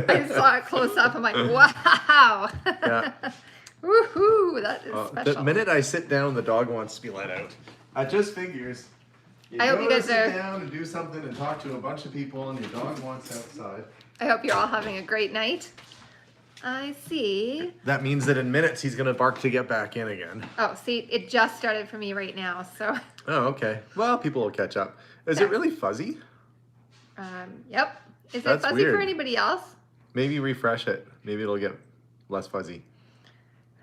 I saw it close up. I'm like, wow. Yeah. Woohoo, that is special. The minute I sit down, the dog wants to be let out. I just figures. I hope you guys sit are. down and do something and talk to a bunch of people, and your dog wants outside. I hope you're all having a great night. I see. That means that in minutes he's gonna bark to get back in again. Oh, see, it just started for me right now, so. Oh, okay. Well, people will catch up. Is it really fuzzy? Yep. Is That's it fuzzy weird. for anybody else? Maybe refresh it. Maybe it'll get less fuzzy.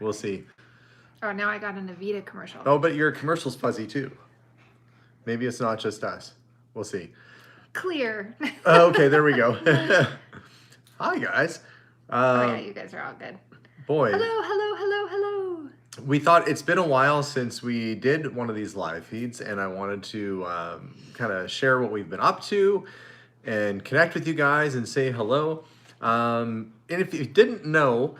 We'll see. Oh, now I got an Avita commercial. Oh, but your commercial's fuzzy too. Maybe it's not just us. We'll see. Clear. Oh, okay, there we go. Hi, guys. Oh, yeah, you guys are all good. Boy. Hello, hello, hello, hello. We thought it's been a while since we did one of these live feeds, and I wanted to kind of share what we've been up to and connect with you guys and say hello. And if you didn't know,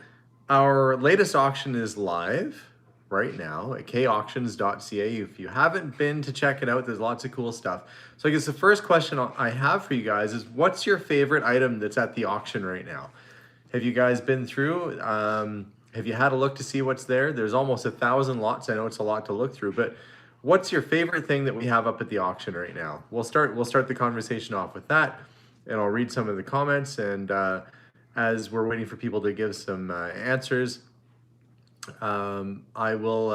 our latest auction is live right now at kauctions.ca. If you haven't been to check it out, there's lots of cool stuff. So I guess the first question I have for you guys is, what's your favorite item that's at the auction right now? Have you guys been through? Have you had a look to see what's there? There's almost 1,000 lots. I know it's a lot to look through, but what's your favorite thing that we have up at the auction right now? We'll start the conversation off with that, and I'll read some of the comments. And as we're waiting for people to give some answers, I will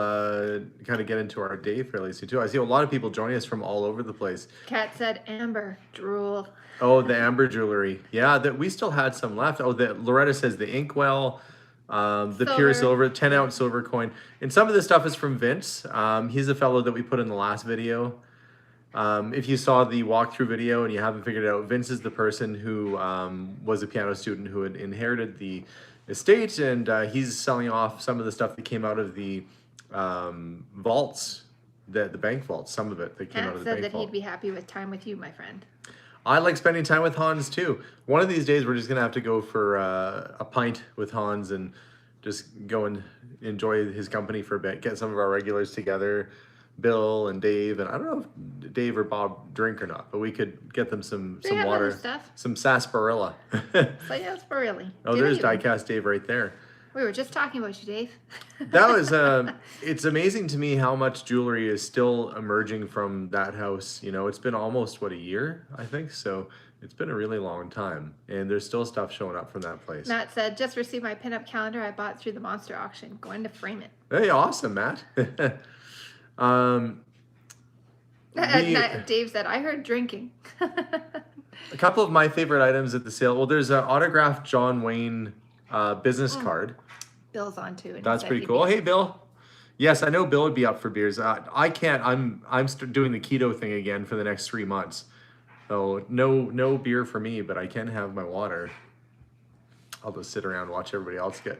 kind of get into our day fairly soon too. I see a lot of people joining us from all over the place. Kat said amber, drool. Oh, the amber jewelry. Yeah, that we still had some left. Oh, Loretta says the inkwell, the pure silver, 10-ounce silver coin. And some of this stuff is from Vince. He's a fellow that we put in the last video. If you saw the walkthrough video and you haven't figured it out, Vince is the person who was a piano student who had inherited the estate, and he's selling off some of the stuff that came out of the vaults, the bank vaults, some of it that came out of the bank vault. Kat said that he'd be happy with time with you, my friend. I like spending time with Hans too. One of these days we're just gonna have to go for a pint with Hans and just go and enjoy his company for a bit. Get some of our regulars together, Bill and Dave, and I don't know if Dave or Bob drink or not, but we could get them some have water, other stuff. some sarsaparilla. Sarsaparilla. Oh, there's Diecast Dave right there. We were just talking about you, Dave. That was it's amazing to me how much jewelry is still emerging from that house. You know, it's been almost a year, I think. So it's been a really long time, and there's still stuff showing up from that place. Matt said, just received my pinup calendar I bought through the monster auction. Going to frame it. Hey, awesome, Matt. Dave said, I heard drinking. A couple of my favorite items at the sale. Well, there's an autographed John Wayne business card. Bill's on too. That's pretty cool. Hey, Bill. Yes, I know Bill would be up for beers. I can't. I'm doing the keto thing again for the next 3 months. So no beer for me, but I can have my water. I'll just sit around and watch everybody else get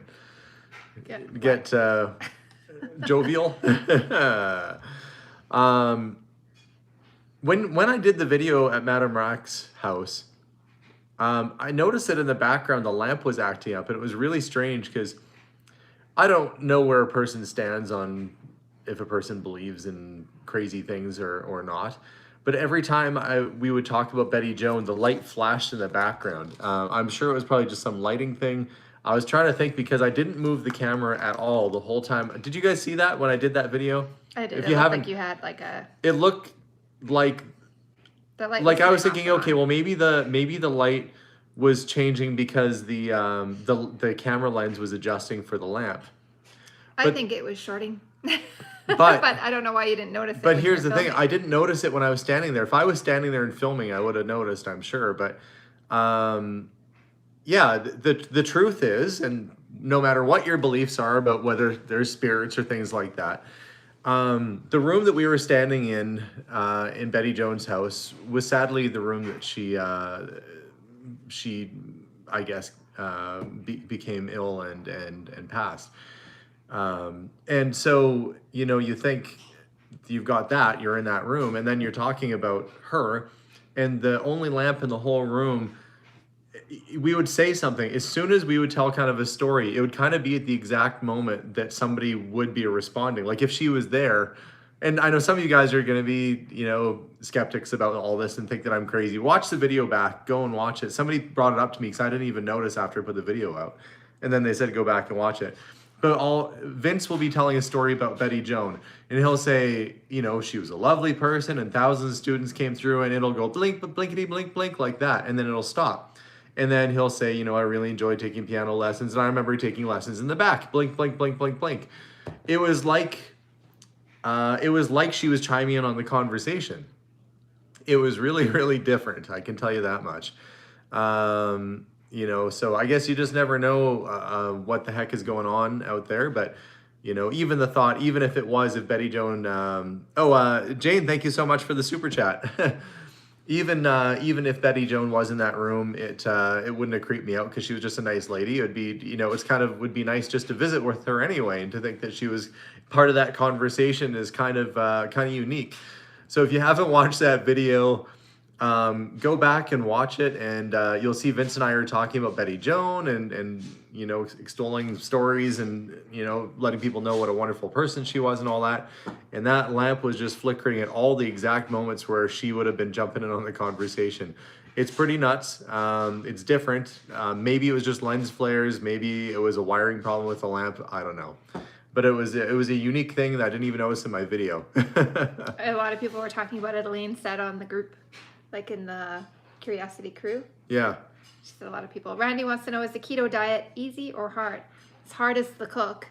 jovial. When I did the video at Madame Rack's house, I noticed that in the background the lamp was acting up, and it was really strange because I don't know where a person stands on if a person believes in crazy things or not. But every time we would talk about Betty Joan, the light flashed in the background. I'm sure it was probably just some lighting thing. I was trying to think because I didn't move the camera at all the whole time. Did you guys see that when I did that video? I did. If It you looked haven't, like you had like a... it looked like The light I was going thinking, off okay, well maybe the light was changing because the camera lens was adjusting for the lamp. I think it was shorting. But But I don't know why you didn't notice it. But when here's you the were thing, filming. I didn't notice it when I was standing there. If I was standing there and filming, I would have noticed, I'm sure. But yeah, the truth is, and no matter what your beliefs are about whether there's spirits or things like that, the room that we were standing in Betty Joan's house was sadly the room that she I guess became ill and passed. And so, you know, you think you've got that, you're in that room, and then you're talking about her, and the only lamp in the whole room, we would say something. As soon as we would tell kind of a story, it would kind of be at the exact moment that somebody would be responding. Like if she was there, And I know some of you guys are going to be, skeptics about all this and think that I'm crazy. Watch the video back. Go and watch it. Somebody brought it up to me because I didn't even notice after I put the video out. And then they said, go back and watch it. But Vince will be telling a story about Betty Joan. And he'll say, she was a lovely person and thousands of students came through, and it'll go blink, blinkety, blink, blink like that. And then it'll stop. And then he'll say, I really enjoyed taking piano lessons. And I remember taking lessons in the back. Blink, blink, blink, blink, blink. It was like she was chiming in on the conversation. It was really, really different. I can tell you that much. So I guess you just never know what the heck is going on out there. But, even the thought, even if if Betty Joan, Jane, thank you so much for the super chat. Even if Betty Joan was in that room, it wouldn't have creeped me out because she was just a nice lady. It would be, would be nice just to visit with her anyway, and to think that she was part of that conversation is kind of unique. So if you haven't watched that video, go back and watch it, and you'll see Vince and I are talking about Betty Joan and extolling stories and letting people know what a wonderful person she was and all that. And that lamp was just flickering at all the exact moments where she would have been jumping in on the conversation. It's pretty nuts. It's different. Maybe it was just lens flares. Maybe it was a wiring problem with the lamp. I don't know. But it was a unique thing that I didn't even notice in my video. A lot of people were talking about it. Elaine said on the group, like in the Curiosity crew. Yeah. She said a lot of people. Randy wants to know, is the keto diet easy or hard? As hard as the cook.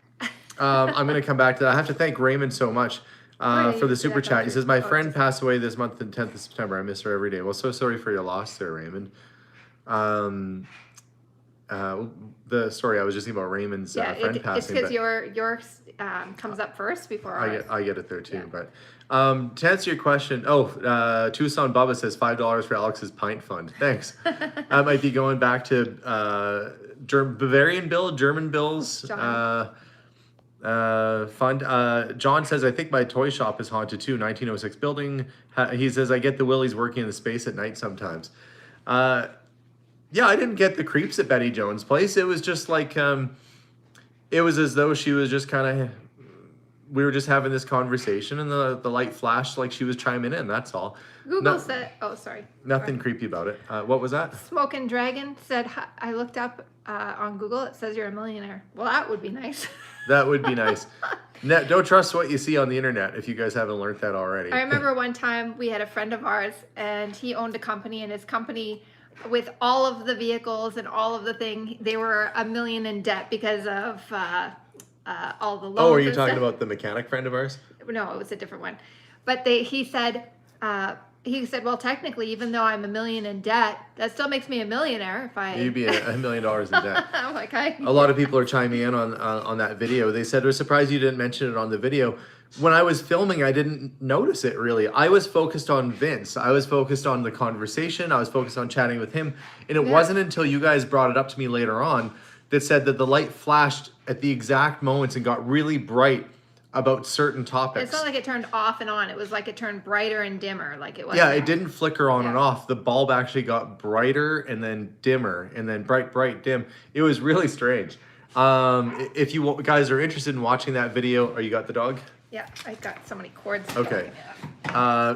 I'm going to come back to that. I have to thank Raymond so much for the super chat. He says, my friend passed away this month, the 10th of September. I miss her every day. Well, so sorry for your loss there, Raymond. The story I was just thinking about Raymond's friend passing. It's because yours comes up first before ours. I get it there too. Yeah. But to answer your question, Tucson Bubba says $5 for Alex's pint fund. Thanks. I might be going back to Bavarian Bill, German Bills fund. John says, I think my toy shop is haunted too. 1906 building. He says, I get the willies working in the space at night sometimes. Yeah, I didn't get the creeps at Betty Joan's place. It was just like, it was as though she was just kind of, we were just having this conversation and the light flashed like she was chiming in. That's all. Google said, sorry. Nothing creepy about it. What was that? Smoking Dragon said, I looked up on Google. It says you're a millionaire. Well, that would be nice. That would be nice. Don't trust what you see on the internet if you guys haven't learned that already. I remember one time we had a friend of ours and he owned a company, and his company, with all of the vehicles and all of the thing, they were $1 million in debt because of all the loans. Oh, are you talking about the mechanic friend of ours? No, it was a different one. But he said, well, technically, even though I'm $1 million in debt, that still makes me a millionaire if I... You'd be $1 million in debt. I'm like, A lot of people are chiming in on that video. They said, we're surprised you didn't mention it on the video. When I was filming, I didn't notice it really. I was focused on Vince. I was focused on the conversation. I was focused on chatting with him. And it wasn't until you guys brought it up to me later on that said that the light flashed at the exact moments and got really bright about certain topics. It's not like it turned off and on. It was like it turned brighter and dimmer. Like it was. Yeah, it didn't flicker on and off. The bulb actually got brighter and then dimmer and then bright, bright, dim. It was really strange. If you guys are interested in watching that video, you got the dog? Yeah, I got so many cords. Okay.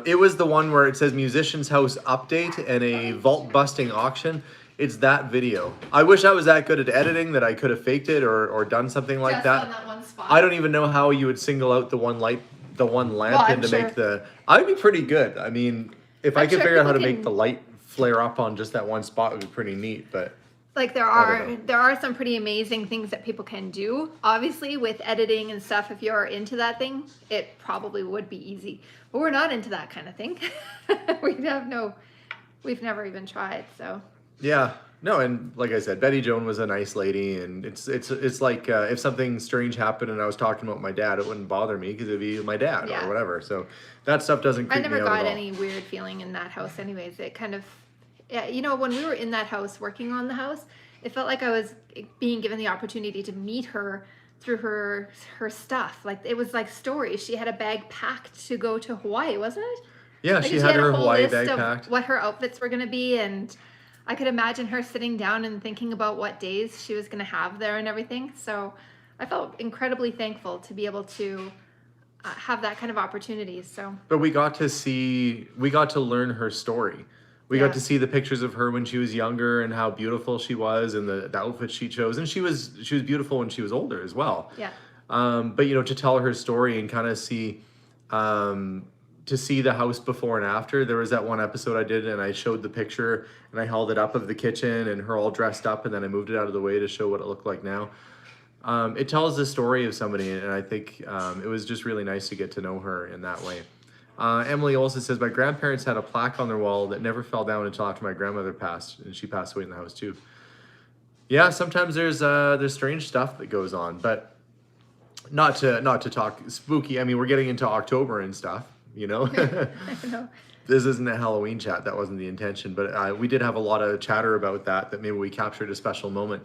It was the one where it says Musician's House Update and a vault busting auction. It's that video. I wish I was that good at editing that I could have faked it or done something like that. On that one spot. I don't even know how you would single out the one lamp to make the... I'd be pretty good. I mean, if I could figure out how to make the light flare up on just that one spot, it would be pretty neat, but... Like there are some pretty amazing things that people can do. Obviously, with editing and stuff, if you're into that thing, it probably would be easy. But we're not into that kind of thing. We've never even tried, so... Yeah, no, and like I said, Betty Joan was a nice lady, and it's like if something strange happened and I was talking about my dad, it wouldn't bother me because it'd be my dad or whatever. So that stuff doesn't creep me out at all. I never got any weird feeling in that house anyways. It kind of, when we were in that house working on the house, it felt like I was being given the opportunity to meet her through her stuff. Like it was like stories. She had a bag packed to go to Hawaii, wasn't it? Yeah, like she had her a whole Hawaii list bag of packed. What her outfits were going to be, and I could imagine her sitting down and thinking about what days she was going to have there and everything. So I felt incredibly thankful to be able to have that kind of opportunity. So, But we got to learn her story. We got to Yeah. see the pictures of her when she was younger and how beautiful she was and the outfit she chose. And she was beautiful when she was older as well. yeah, But to tell her story and kind of see, to see the house before and after. There was that one episode I did, and I showed the picture and I held it up of the kitchen and her all dressed up, and then I moved it out of the way to show what it looked like now. It tells the story of somebody, and I think it was just really nice to get to know her in that way. Emily Olson says, my grandparents had a plaque on their wall that never fell down until after my grandmother passed, and she passed away in the house too. Yeah, sometimes there's strange stuff that goes on, but not to talk spooky. I mean, we're getting into October and stuff, I know. This isn't a Halloween chat. That wasn't the intention, but we did have a lot of chatter about that maybe we captured a special moment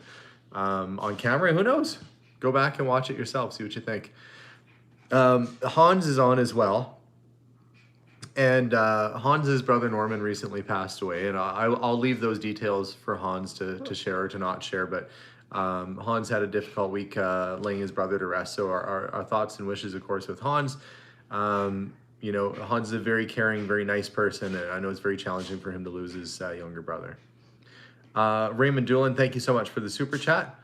on camera. Who knows? Go back and watch it yourself. See what you think. Hans is on as well. And Hans's brother Norman recently passed away, and I'll leave those details for Hans to share or to not share. But Hans had a difficult week laying his brother to rest. So our thoughts and wishes, of course, with Hans. Hans is a very caring, very nice person, and I know it's very challenging for him to lose his younger brother. Raymond Doolin, thank you so much for the super chat.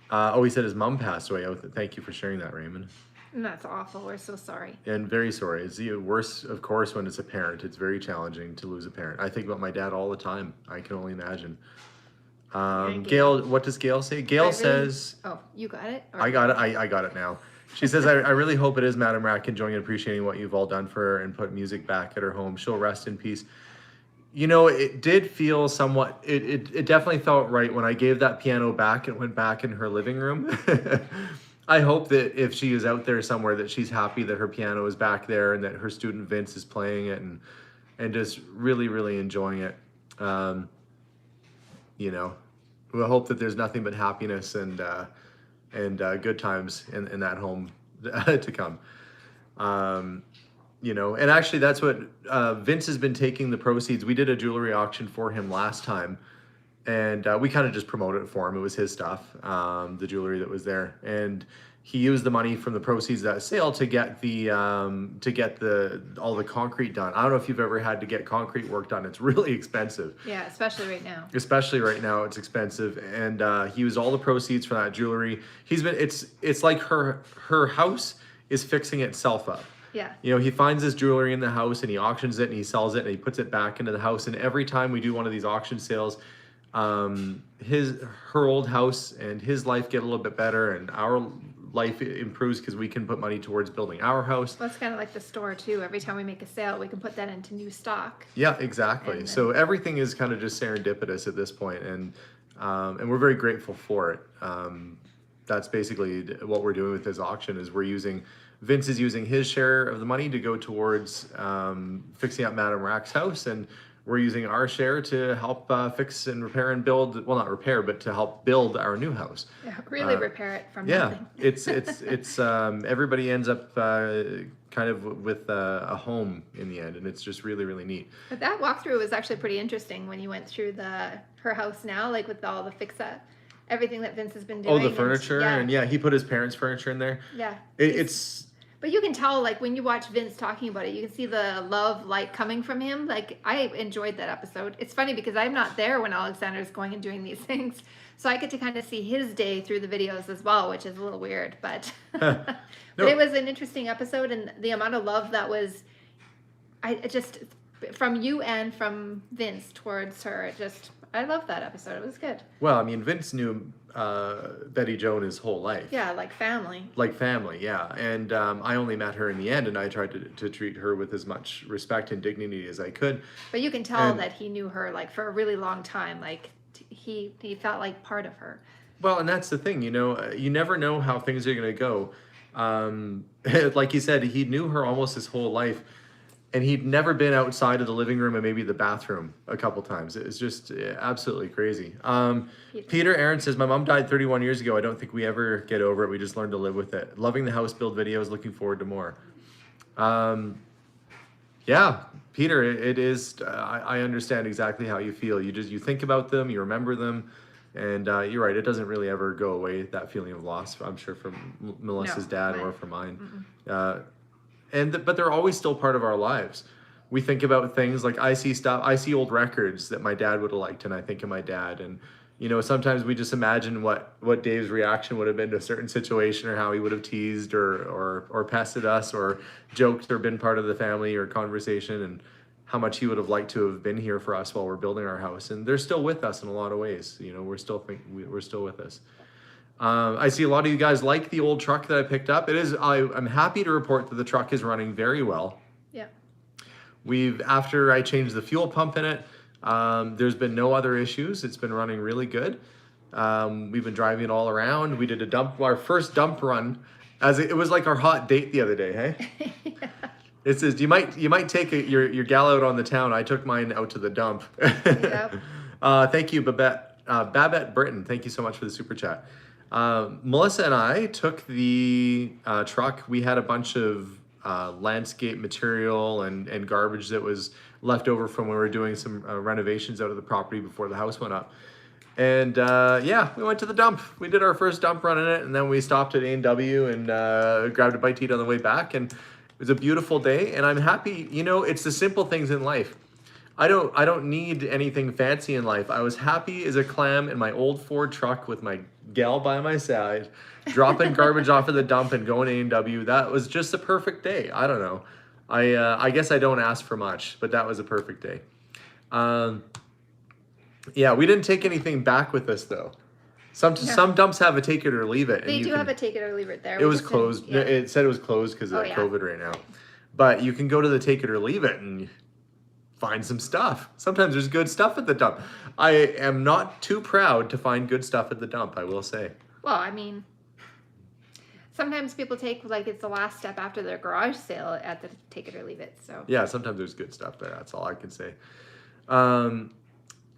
He said his mom passed away. Thank you for sharing that, Raymond. And that's awful. We're so sorry. And very sorry. It's worse, of course, when it's a parent. It's very challenging to lose a parent. I think about my dad all the time. I can only imagine. Gail, what does Gail say? Gail says... Oh, you got it? I got it. I got it now. She says, I really hope it is Madam Rack enjoying and appreciating what you've all done for her and put music back at her home. She'll rest in peace. It did feel somewhat... It definitely felt right when I gave that piano back and went back in her living room. I hope that if she is out there somewhere that she's happy that her piano is back there and that her student Vince is playing it and just really, really enjoying it. We hope that there's nothing but happiness and good times in that home to come. And actually that's what Vince has been taking the proceeds. We did a jewelry auction for him last time. And we kind of just promoted it for him. It was his stuff, the jewelry that was there, and he used the money from the proceeds of that sale to get all the concrete done. I don't know if you've ever had to get concrete work done. It's really expensive. Yeah, especially right now. Especially right now, it's expensive. And he used all the proceeds for that jewelry. It's like her house is fixing itself up. Yeah. He finds this jewelry in the house and he auctions it and he sells it and he puts it back into the house. And every time we do one of these auction sales, her old house and his life get a little bit better, and our life improves because we can put money towards building our house. Well, it's kind of like the store too. Every time we make a sale, we can put that into new stock. Yeah, exactly. So everything is kind of just serendipitous at this point, and we're very grateful for it. That's basically what we're doing with this auction. Is Vince is using his share of the money to go towards fixing up Madam Rack's house, and we're using our share to help fix and repair and build, well, not repair, but to help build our new house. Yeah, really repair it from nothing. It's everybody ends up kind of with a home in the end, and it's just really, really neat. But that walkthrough was actually pretty interesting when you went through her house now, like with all the fix-up, everything that Vince has been doing. Oh, the furniture, and he put his parents' furniture in there. Yeah. It's... But you can tell, like, when you watch Vince talking about it, you can see the love, like, coming from him. Like, I enjoyed that episode. It's funny because I'm not there when Alexander's going and doing these things. So I get to kind of see his day through the videos as well, which is a little weird. But, but it was an interesting episode. And the amount of love that was, from you and from Vince towards her, I love that episode. It was good. Well, I mean, Vince knew Betty Joan his whole life. Yeah, like family. Like family, yeah. And I only met her in the end, and I tried to treat her with as much respect and dignity as I could. But you can tell that he knew her, like, for a really long time. Like, he felt like part of her. Well, and that's the thing, you never know how things are going to go. Like you said, he knew her almost his whole life. And he'd never been outside of the living room and maybe the bathroom a couple times. It's just absolutely crazy. Peter Aaron says, my mom died 31 years ago. I don't think we ever get over it. We just learned to live with it. Loving the house build videos. Looking forward to more. Yeah, Peter, it is. I understand exactly how you feel. You think about them. You remember them. And you're right. It doesn't really ever go away, that feeling of loss. I'm sure from Melissa's dad or from mine. but they're always still part of our lives. We think about things like I see old records that my dad would have liked, and I think of my dad. And sometimes we just imagine what Dave's reaction would have been to a certain situation, or how he would have teased or pestered us, or joked, or been part of the family or conversation, and how much he would have liked to have been here for us while we're building our house. And they're still with us in a lot of ways. We're still with us. I see a lot of you guys like the old truck that I picked up. I'm happy to report that the truck is running very well. Yeah. After I changed the fuel pump in it, there's been no other issues. It's been running really good. We've been driving it all around. We did our first dump run, as it was like our hot date the other day, hey? Yeah. It says you might take your gal out on the town. I took mine out to the dump. Yep. Thank you, Babette Britton. Thank you so much for the super chat. Melissa and I took the truck. We had a bunch of landscape material and garbage that was left over from when we were doing some renovations out of the property before the house went up. And we went to the dump. We did our first dump run in it, and then we stopped at A&W and grabbed a bite to eat on the way back. And it was a beautiful day, and I'm happy. It's the simple things in life. I don't need anything fancy in life. I was happy as a clam in my old Ford truck with my gal by my side, dropping garbage off at the dump and going to A&W. That was just a perfect day. I don't know. I guess I don't ask for much, but that was a perfect day. We didn't take anything back with us though. Some dumps have a take it or leave it. They do have a take it or leave it there. It was closed. Yeah. It said it was closed because of COVID right now. But you can go to the take it or leave it and find some stuff. Sometimes there's good stuff at the dump. I am not too proud to find good stuff at the dump, I will say. Well, I mean, sometimes people take it's the last step after their garage sale at the take it or leave it. So yeah, sometimes there's good stuff there. That's all I can say.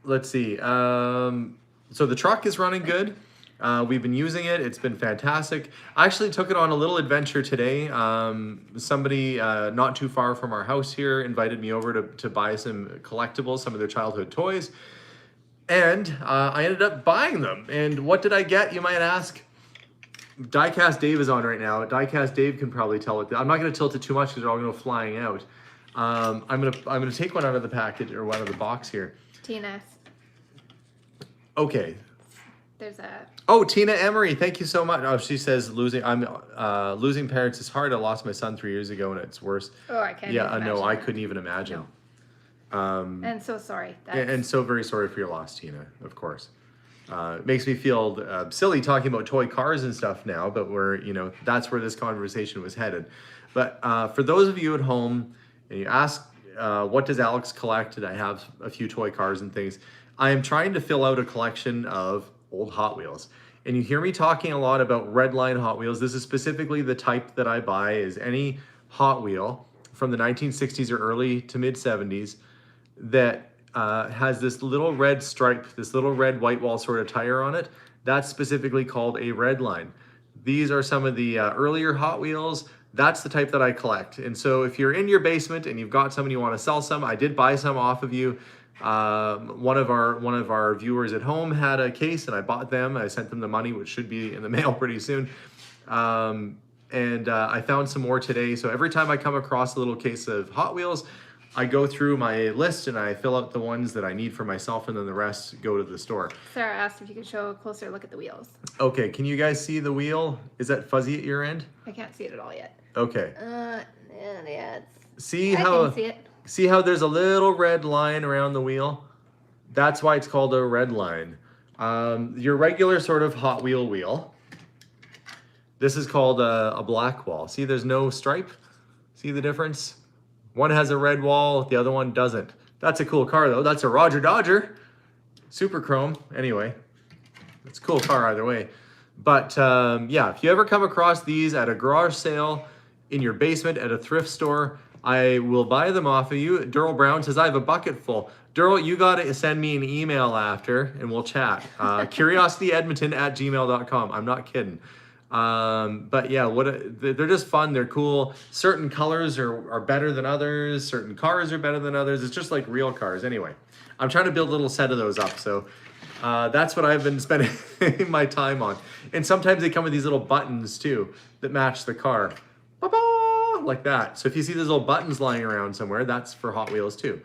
Let's see. So the truck is running good. We've been using it. It's been fantastic. I actually took it on a little adventure today. Somebody not too far from our house here invited me over to buy some collectibles, some of their childhood toys. And I ended up buying them. And what did I get, you might ask? Diecast Dave is on right now. Diecast Dave can probably tell it. I'm not going to tilt it too much because they're all going to go flying out. I'm gonna take one out of the package or one out of the box here. Tina. Okay. There's a... Oh, Tina Emery, thank you so much. Oh, she says losing parents is hard. I lost my son 3 years ago and it's worse. Oh, I can't. Yeah, no, I couldn't even imagine. No. And so sorry. And so very sorry for your loss, Tina. Of course. It makes me feel silly talking about toy cars and stuff now, but that's where this conversation was headed. But for those of you at home, and you ask, what does Alex collect? And I have a few toy cars and things. I am trying to fill out a collection of old Hot Wheels. And you hear me talking a lot about Redline Hot Wheels. This is specifically the type that I buy, is any Hot Wheel from the 1960s or early to mid 70s that has this little red stripe, this little red white wall sort of tire on it. That's specifically called a Redline. These are some of the earlier Hot Wheels. That's the type that I collect. And so if you're in your basement and you've got some and you want to sell some, I did buy some off of you. One of our viewers at home had a case and I bought them. I sent them the money, which should be in the mail pretty soon. And I found some more today. So every time I come across a little case of Hot Wheels, I go through my list and I fill out the ones that I need for myself, and then the rest go to the store. Sarah asked if you could show a closer look at the wheels. Okay, can you guys see the wheel? Is that fuzzy at your end? I can't see it at all yet. Okay. Yeah, see I how can see it. See how there's a little red line around the wheel? That's why it's called a red line. Your regular sort of Hot wheel. This is called a black wall. See, there's no stripe. See the difference? One has a red wall, the other one doesn't. That's a cool car though. That's a Roger Dodger. Super chrome. Anyway, it's a cool car either way. But if you ever come across these at a garage sale, in your basement, at a thrift store, I will buy them off of you. Durrell Brown says, I have a bucket full. Durrell, you got to send me an email after and we'll chat. CuriosityEdmonton@gmail.com. I'm not kidding. But yeah, they're just fun. They're cool. Certain colors are better than others. Certain cars are better than others. It's just like real cars. Anyway, I'm trying to build a little set of those up. So that's what I've been spending my time on. And sometimes they come with these little buttons too that match the car. Ba-ba! like that. So if you see those little buttons lying around somewhere, that's for Hot Wheels too.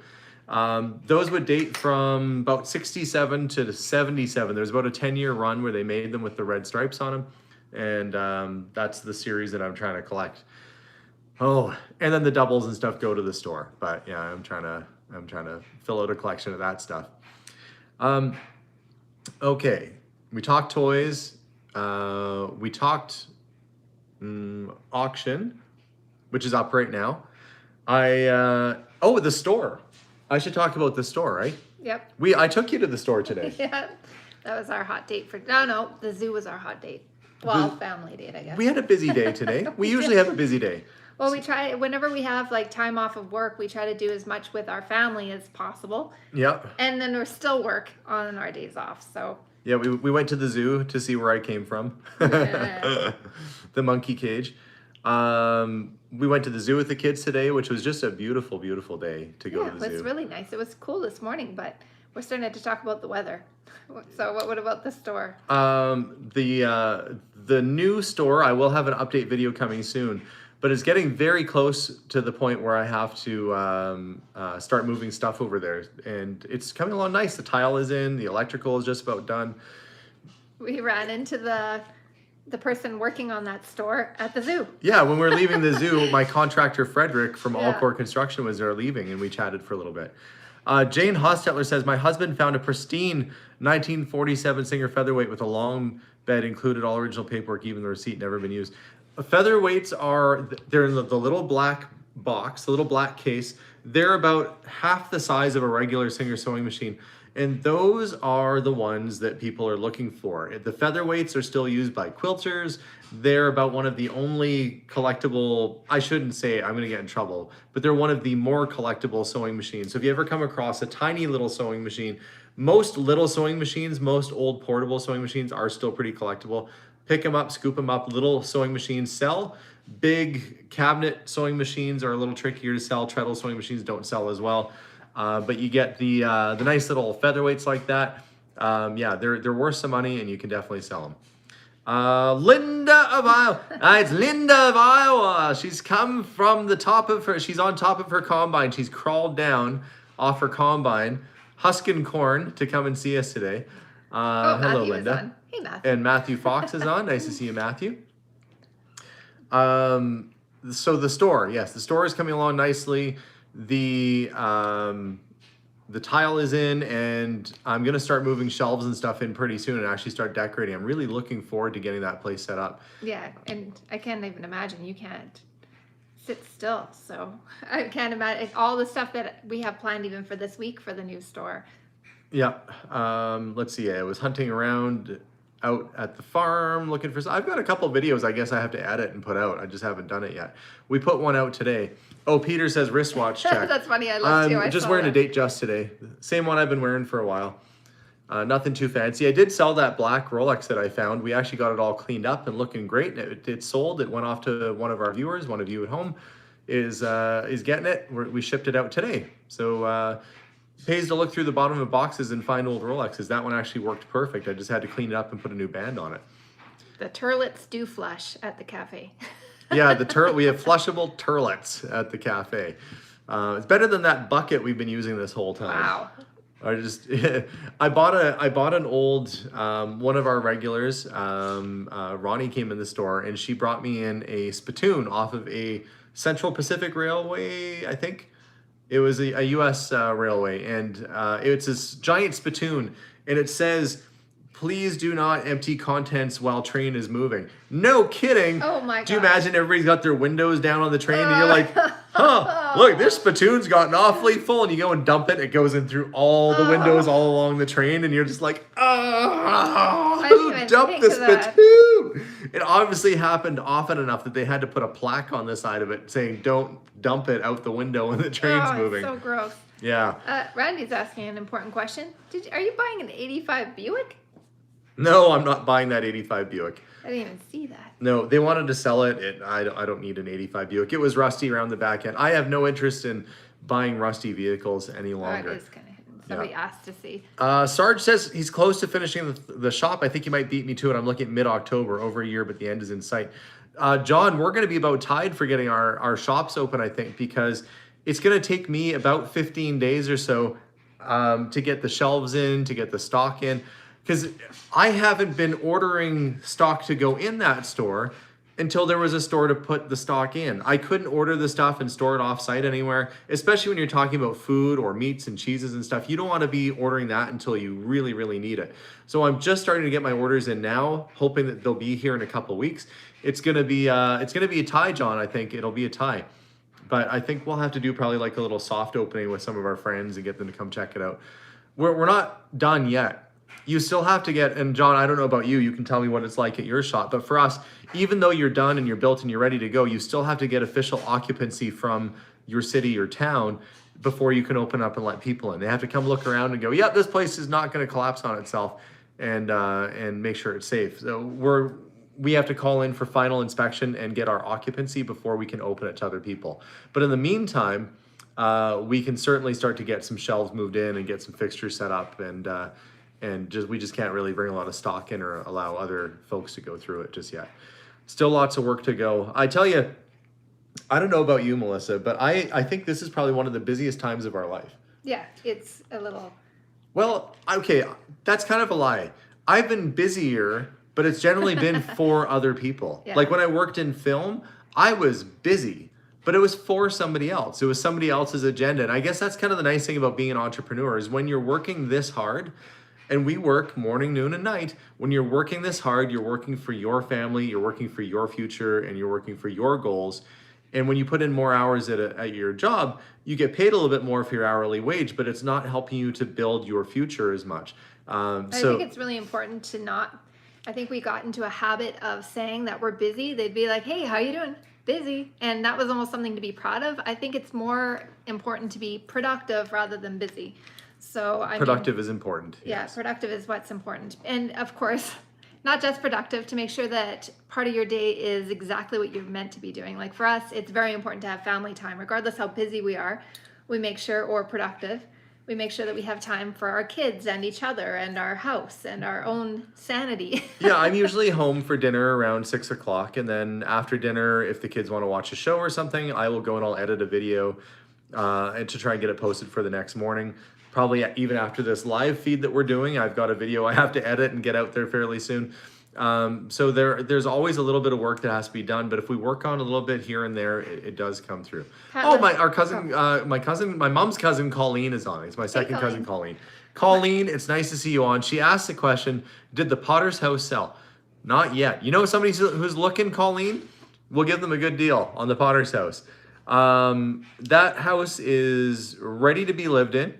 Those would date from about 67 to 77. There's about a 10-year run where they made them with the red stripes on them. And that's the series that I'm trying to collect. Oh, and then the doubles and stuff go to the store. But yeah, I'm trying to fill out a collection of that stuff. Okay, we talked toys. We talked auction, which is up right now. The store. I should talk about the store, right? Yep. I took you to the store today. Yeah, that was our hot date for. No, the zoo was our hot date. Well, family date, I guess. We had a busy day today. We usually have a busy day. Well, we try whenever we have like time off of work, we try to do as much with our family as possible. Yep. And then we're still work on our days off. So. Yeah, we went to the zoo to see where I came from. Yeah. The monkey cage. We went to the zoo with the kids today, which was just a beautiful, beautiful day to go to the zoo. It was really nice. It was cool this morning, but we're starting to talk about the weather. So what about the store? The new store, I will have an update video coming soon, but it's getting very close to the point where I have to start moving stuff over there. And it's coming along nice. The tile is in, the electrical is just about done. We ran into the person working on that store at the zoo. Yeah, when we were leaving the zoo, my contractor Frederick from Allcore Construction was there leaving, and we chatted for a little bit. Jane Hostetler says, my husband found a pristine 1947 Singer featherweight with a long bed, included all original paperwork, even the receipt, never been used. Featherweights they're in the little black box, the little black case. They're about half the size of a regular Singer sewing machine. And those are the ones that people are looking for. The featherweights are still used by quilters. They're about one of the only collectible, I shouldn't say, I'm gonna get in trouble, but they're one of the more collectible sewing machines. So if you ever come across a tiny little sewing machine, most little sewing machines, most old portable sewing machines are still pretty collectible. Pick them up, scoop them up. Little sewing machines sell. Big cabinet sewing machines are a little trickier to sell. Treadle sewing machines don't sell as well. But you get the nice little featherweights like that. They're worth some money, and you can definitely sell them. Linda of Iowa. It's Linda of Iowa. She's come from the top of her. She's on top of her combine. She's crawled down off her combine, husking corn to come and see us today. Hello, Matthew Linda. is on. Hey, Matthew. And Matthew Fox is on. Nice to see you, Matthew. So the store, yes, the store is coming along nicely. The tile is in, and I'm gonna start moving shelves and stuff in pretty soon and actually start decorating. I'm really looking forward to getting that place set up. Yeah, and I can't even imagine you can't sit still. So I can't imagine all the stuff that we have planned even for this week for the new store. Yeah. Let's see. I was hunting around out at the farm looking for. I've got a couple videos I guess I have to edit and put out. I just haven't done it yet. We put one out today. Oh, Peter says wristwatch check. That's funny. I love you. I'm just wearing a date just today. Same one I've been wearing for a while. Nothing too fancy. I did sell that black Rolex that I found. We actually got it all cleaned up and looking great. It sold. It went off to one of our viewers. One of you at home is getting it. We shipped it out today. So pays to look through the bottom of boxes and find old Rolexes. That one actually worked perfect. I just had to clean it up and put a new band on it. The turlets do flush at the cafe. Yeah, we have flushable turlets at the cafe. It's better than that bucket we've been using this whole time. Wow. I bought an old one of our regulars. Ronnie came in the store and she brought me in a spittoon off of a Central Pacific Railway, I think. It was a U.S. railway, and it's this giant spittoon, and it says, "Please do not empty contents while train is moving." No kidding. Oh my god. Do you imagine everybody's got their windows down on the train, and you're like, huh, look, this spittoon's gotten awfully full, and you go and dump it, it goes in through all the windows all along the train, and you're just like, who dumped the spittoon? It obviously happened often enough that they had to put a plaque on the side of it saying, don't dump it out the window when the train's moving. It's so gross. Yeah. Randy's asking an important question. Are you buying an 85 Buick? No, I'm not buying that 85 Buick. I didn't even see that. No, they wanted to sell it. I don't need an 85 Buick. It was rusty around the back end. I have no interest in buying rusty vehicles any longer. It is kind of hidden. Somebody asked to see. Sarge says he's close to finishing the shop. I think he might beat me to it. I'm looking at mid-October, over a year, but the end is in sight. John, we're going to be about tied for getting our shops open, I think, because it's going to take me about 15 days or so to get the shelves in, to get the stock in, because I haven't been ordering stock to go in that store until there was a store to put the stock in. I couldn't order the stuff and store it off-site anywhere, especially when you're talking about food or meats and cheeses and stuff. You don't want to be ordering that until you really, really need it. So I'm just starting to get my orders in now, hoping that they'll be here in a couple of weeks. It's gonna be a tie, John. I think it'll be a tie, but I think we'll have to do probably like a little soft opening with some of our friends and get them to come check it out. We're not done yet. You still have to get, and John, I don't know about you, you can tell me what it's like at your shop, but for us, even though you're done and you're built and you're ready to go, you still have to get official occupancy from your city or town before you can open up and let people in. They have to come look around and go, yep, this place is not going to collapse on itself, and make sure it's safe. So we have to call in for final inspection and get our occupancy before we can open it to other people. But in the meantime, we can certainly start to get some shelves moved in and get some fixtures set up, and we just can't really bring a lot of stock in or allow other folks to go through it just yet. Still lots of work to go. I tell you, I don't know about you, Melissa, but I think this is probably one of the busiest times of our life. Yeah, it's a little. Well, okay, that's kind of a lie. I've been busier, but it's generally been for other people. Yeah. Like when I worked in film, I was busy, but it was for somebody else. It was somebody else's agenda. And I guess that's kind of the nice thing about being an entrepreneur is when you're working this hard, and we work morning, noon, and night. When you're working this hard, you're working for your family, you're working for your future, and you're working for your goals. And when you put in more hours at your job, you get paid a little bit more for your hourly wage, but it's not helping you to build your future as much. I think it's really important to not, I think we got into a habit of saying that we're busy. They'd be like, hey, how you doing? Busy. And that was almost something to be proud of. I think it's more important to be productive rather than busy. So productive is important. Yeah, yes. Productive is what's important. And of course, not just productive, to make sure that part of your day is exactly what you're meant to be doing. Like for us, it's very important to have family time, regardless how busy we are. We make sure, or productive, we make sure that we have time for our kids and each other and our house and our own sanity. Yeah, I'm usually home for dinner around 6 o'clock. And then after dinner, if the kids want to watch a show or something, I will go and I'll edit a video and to try and get it posted for the next morning. Probably even after this live feed that we're doing, I've got a video I have to edit and get out there fairly soon. So there's always a little bit of work that has to be done, but if we work on a little bit here and there, it does come through. My mom's cousin Colleen is on. It's my second cousin Colleen. Colleen, it's nice to see you on. She asked the question, did the Potter's house sell? Not yet. You know somebody who's looking, Colleen? We'll give them a good deal on the Potter's house. That house is ready to be lived in.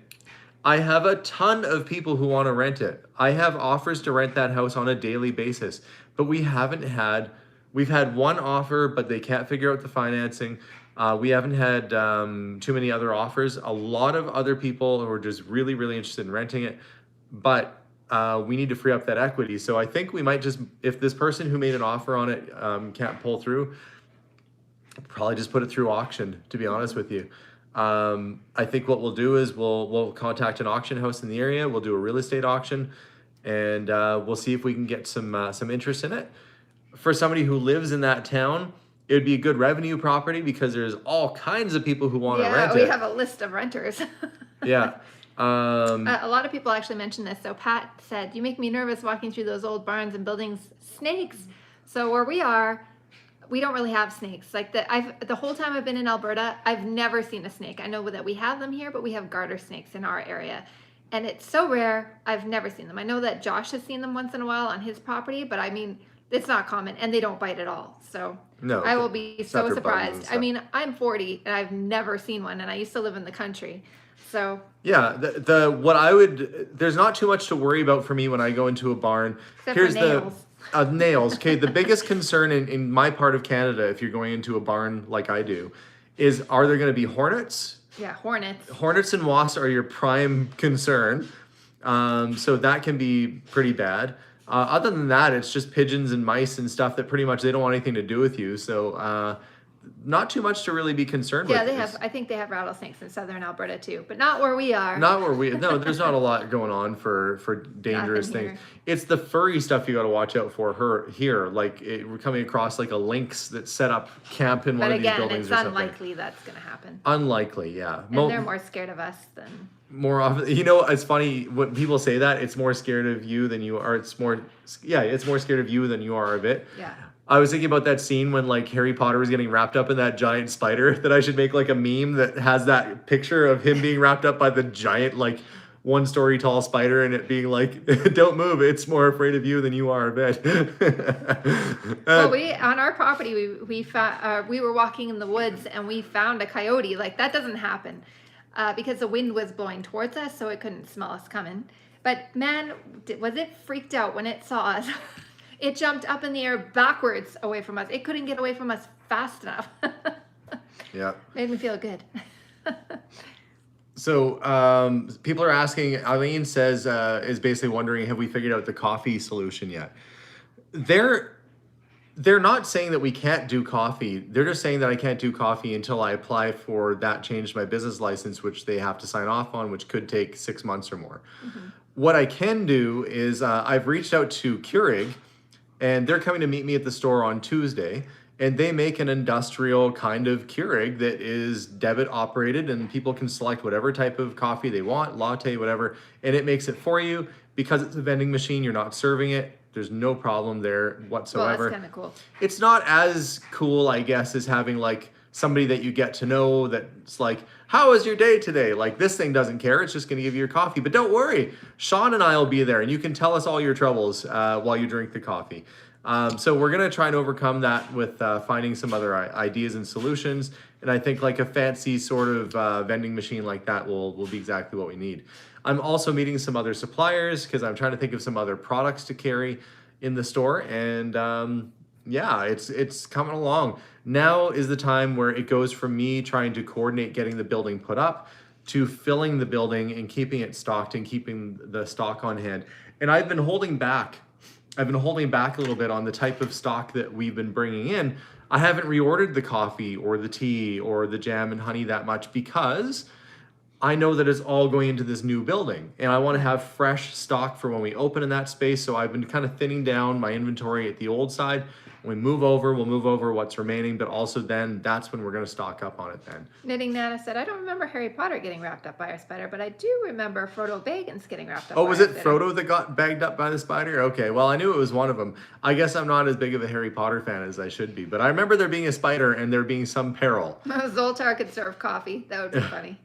I have a ton of people who want to rent it. I have offers to rent that house on a daily basis, but we've had one offer, but they can't figure out the financing. We haven't had too many other offers. A lot of other people who are just really, really interested in renting it, but we need to free up that equity. So I think we might just, if this person who made an offer on it can't pull through, probably just put it through auction, to be honest with you. I think what we'll do is we'll contact an auction house in the area. We'll do a real estate auction, and we'll see if we can get some interest in it. For somebody who lives in that town, it would be a good revenue property because there's all kinds of people who want to rent it. Yeah, we have a list of renters. Yeah. A lot of people actually mentioned this. So Pat said, you make me nervous walking through those old barns and buildings. Snakes. So where we are, we don't really have snakes. Like the whole time I've been in Alberta, I've never seen a snake. I know that we have them here, but we have garter snakes in our area. And it's so rare, I've never seen them. I know that Josh has seen them once in a while on his property, but I mean, it's not common, and they don't bite at all. So no, I will be so surprised. I mean, I'm 40 and I've never seen one, and I used to live in the country. So yeah, there's not too much to worry about for me when I go into a barn. Except for nails. Nails. Okay, the biggest concern in my part of Canada, if you're going into a barn like I do, is are there going to be hornets? Yeah, hornets. Hornets and wasps are your prime concern. So that can be pretty bad. Other than that, it's just pigeons and mice and stuff that pretty much they don't want anything to do with you. So not too much to really be concerned with. Yeah, they have. I think they have rattlesnakes in southern Alberta too, but not where we are. Not where we, no, there's not a lot going on for dangerous Nothing things. here. It's the furry stuff you got to watch out for here. Like we're coming across like a lynx that set up camp in But one of these again, buildings it's or something. unlikely that's going to happen. Unlikely, yeah. And they're more scared of us than. More often, you know, it's funny when people say that it's more scared of you than you are. It's more scared of you than you are of it. Yeah. I was thinking about that scene when like Harry Potter was getting wrapped up in that giant spider, that I should make like a meme that has that picture of him being wrapped up by the giant like 1-story tall spider, and it being like, don't move, it's more afraid of you than you are of it. Well, we on our property we found we were walking in the woods and we found a coyote. Like that doesn't happen because the wind was blowing towards us, so it couldn't smell us coming. But man, was it freaked out when it saw us. It jumped up in the air backwards away from us. It couldn't get away from us fast enough. Yeah. Made me feel good. So people are asking, Eileen says, is basically wondering, have we figured out the coffee solution yet? They're not saying that we can't do coffee. They're just saying that I can't do coffee until I apply for that change to my business license, which they have to sign off on, which could take 6 months or more. Mm-hmm. What I can do is I've reached out to Keurig, and they're coming to meet me at the store on Tuesday, and they make an industrial kind of Keurig that is debit operated, and people can select whatever type of coffee they want, latte, whatever, and it makes it for you. Because it's a vending machine, you're not serving it. There's no problem there whatsoever. Well, that's kind of cool. It's not as cool, I guess, as having like somebody that you get to know that's like, how was your day today? Like this thing doesn't care. It's just going to give you your coffee. But don't worry, Sean and I will be there, and you can tell us all your troubles while you drink the coffee. So we're going to try and overcome that with finding some other ideas and solutions. And I think like a fancy sort of vending machine like that will be exactly what we need. I'm also meeting some other suppliers because I'm trying to think of some other products to carry in the store. And yeah, it's coming along. Now is the time where it goes from me trying to coordinate getting the building put up to filling the building and keeping it stocked and keeping the stock on hand. And I've been holding back a little bit on the type of stock that we've been bringing in. I haven't reordered the coffee or the tea or the jam and honey that much because I know that it's all going into this new building, and I want to have fresh stock for when we open in that space. So I've been kind of thinning down my inventory at the old side. When we move over, we'll move over what's remaining, but also then that's when we're going to stock up on it then. Knitting Nana said, I don't remember Harry Potter getting wrapped up by a spider, but I do remember Frodo Baggins getting wrapped up Oh, by was a it spider. Frodo that got bagged up by the spider? Okay, well, I knew it was one of them. I guess I'm not as big of a Harry Potter fan as I should be, but I remember there being a spider and there being some peril. Zoltar could serve coffee. That would be funny.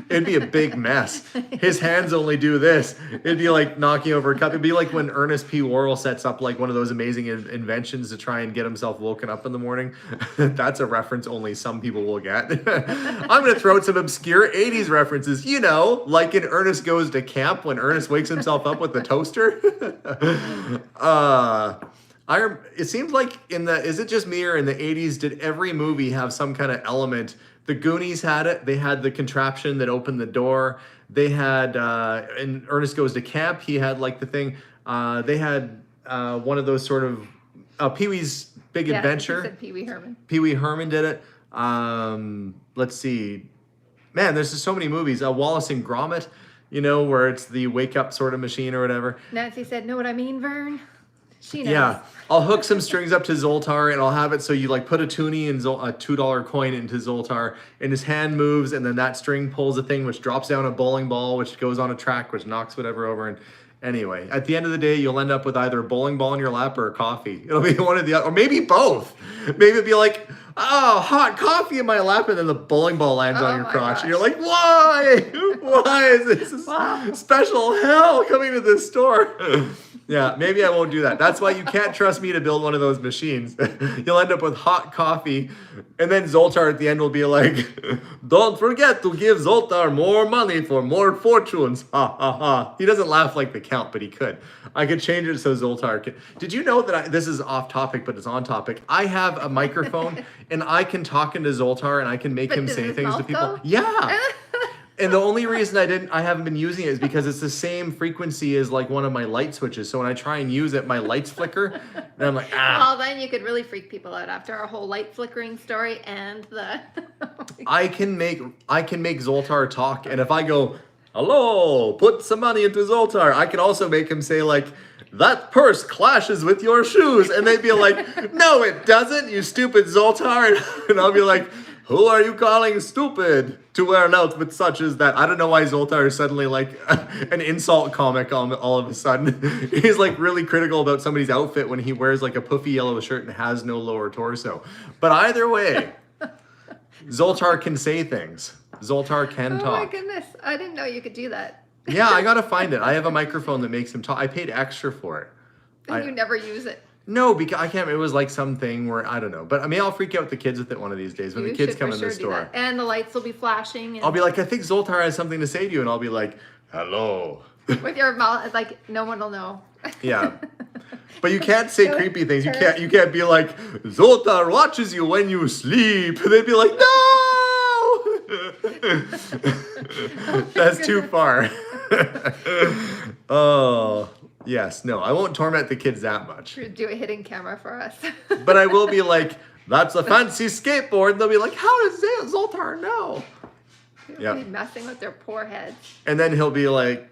It'd be a big mess. His hands only do this. It'd be like knocking over a cup. It'd be like when Ernest P. Worrell sets up like one of those amazing inventions to try and get himself woken up in the morning. That's a reference only some people will get. I'm going to throw out some obscure 80s references. You know, like in Ernest Goes to Camp when Ernest wakes himself up with the toaster. It seems like is it just me or in the 80s, did every movie have some kind of element? The Goonies had it. They had the contraption that opened the door. They had, in Ernest Goes to Camp, he had like the thing. They had one of those sort of Pee-wee's Big Adventure. Said Pee-wee Herman. Pee-wee Herman did it. Let's see. Man, there's just so many movies. Wallace and Gromit, you know, where it's the wake up sort of machine or whatever. Nancy said, know what I mean, Vern? She knows. Yeah, I'll hook some strings up to Zoltar, and I'll have it so you like put a toonie and a $2 coin into Zoltar, and his hand moves, and then that string pulls a thing which drops down a bowling ball, which goes on a track, which knocks whatever over. And anyway, at the end of the day, you'll end up with either a bowling ball in your lap or a coffee. It'll be one of the other, or maybe both. Maybe it'd be like, oh, hot coffee in my lap, and then the bowling ball lands on your crotch, gosh. and you're like, why? Why is this special hell coming to this store? Yeah, maybe I won't do that. That's why you can't trust me to build one of those machines. You'll end up with hot coffee, and then Zoltar at the end will be like, don't forget to give Zoltar more money for more fortunes. Ha ha ha. He doesn't laugh like the Count, but he could. I could change it so Zoltar can. Did you know that this is off topic, but it's on topic? I have a microphone, and I can talk into Zoltar, and I can make him say things to people. Go? Yeah. And the only reason I haven't been using it is because it's the same frequency as like one of my light switches. So when I try and use it, my lights flicker, and I'm like, Well, then you could really freak people out after our whole light flickering story and the. I can make Zoltar talk, and if I go, hello, put some money into Zoltar, I can also make him say like, that purse clashes with your shoes, and they'd be like, no, it doesn't, you stupid Zoltar, and I'll be like, who are you calling stupid to wear an outfit such as that? I don't know why Zoltar is suddenly like an insult comic all of a sudden. He's like really critical about somebody's outfit when he wears like a puffy yellow shirt and has no lower torso. But either way, Zoltar can say things. Zoltar can talk. Oh my goodness. I didn't know you could do that. Yeah, I gotta find it. I have a microphone that makes him talk. I paid extra for it. And you never use it. No, because I can't. It was like something where I don't know. But I mean, I'll freak out the kids with it one of these days when the kids come in the store. And the lights will be flashing. And I'll be like, I think Zoltar has something to say to you, and I'll be like, hello. with your mouth, like no one will know. Yeah. But you can't say creepy things. You can't be like, Zoltar watches you when you sleep. They'd be like, no. That's too far. Oh. Yes, no, I won't torment the kids that much. Do a hidden camera for us. But I will be like, that's a fancy skateboard. And they'll be like, how does Zoltar know? He'll be messing with their poor heads. And then he'll be like,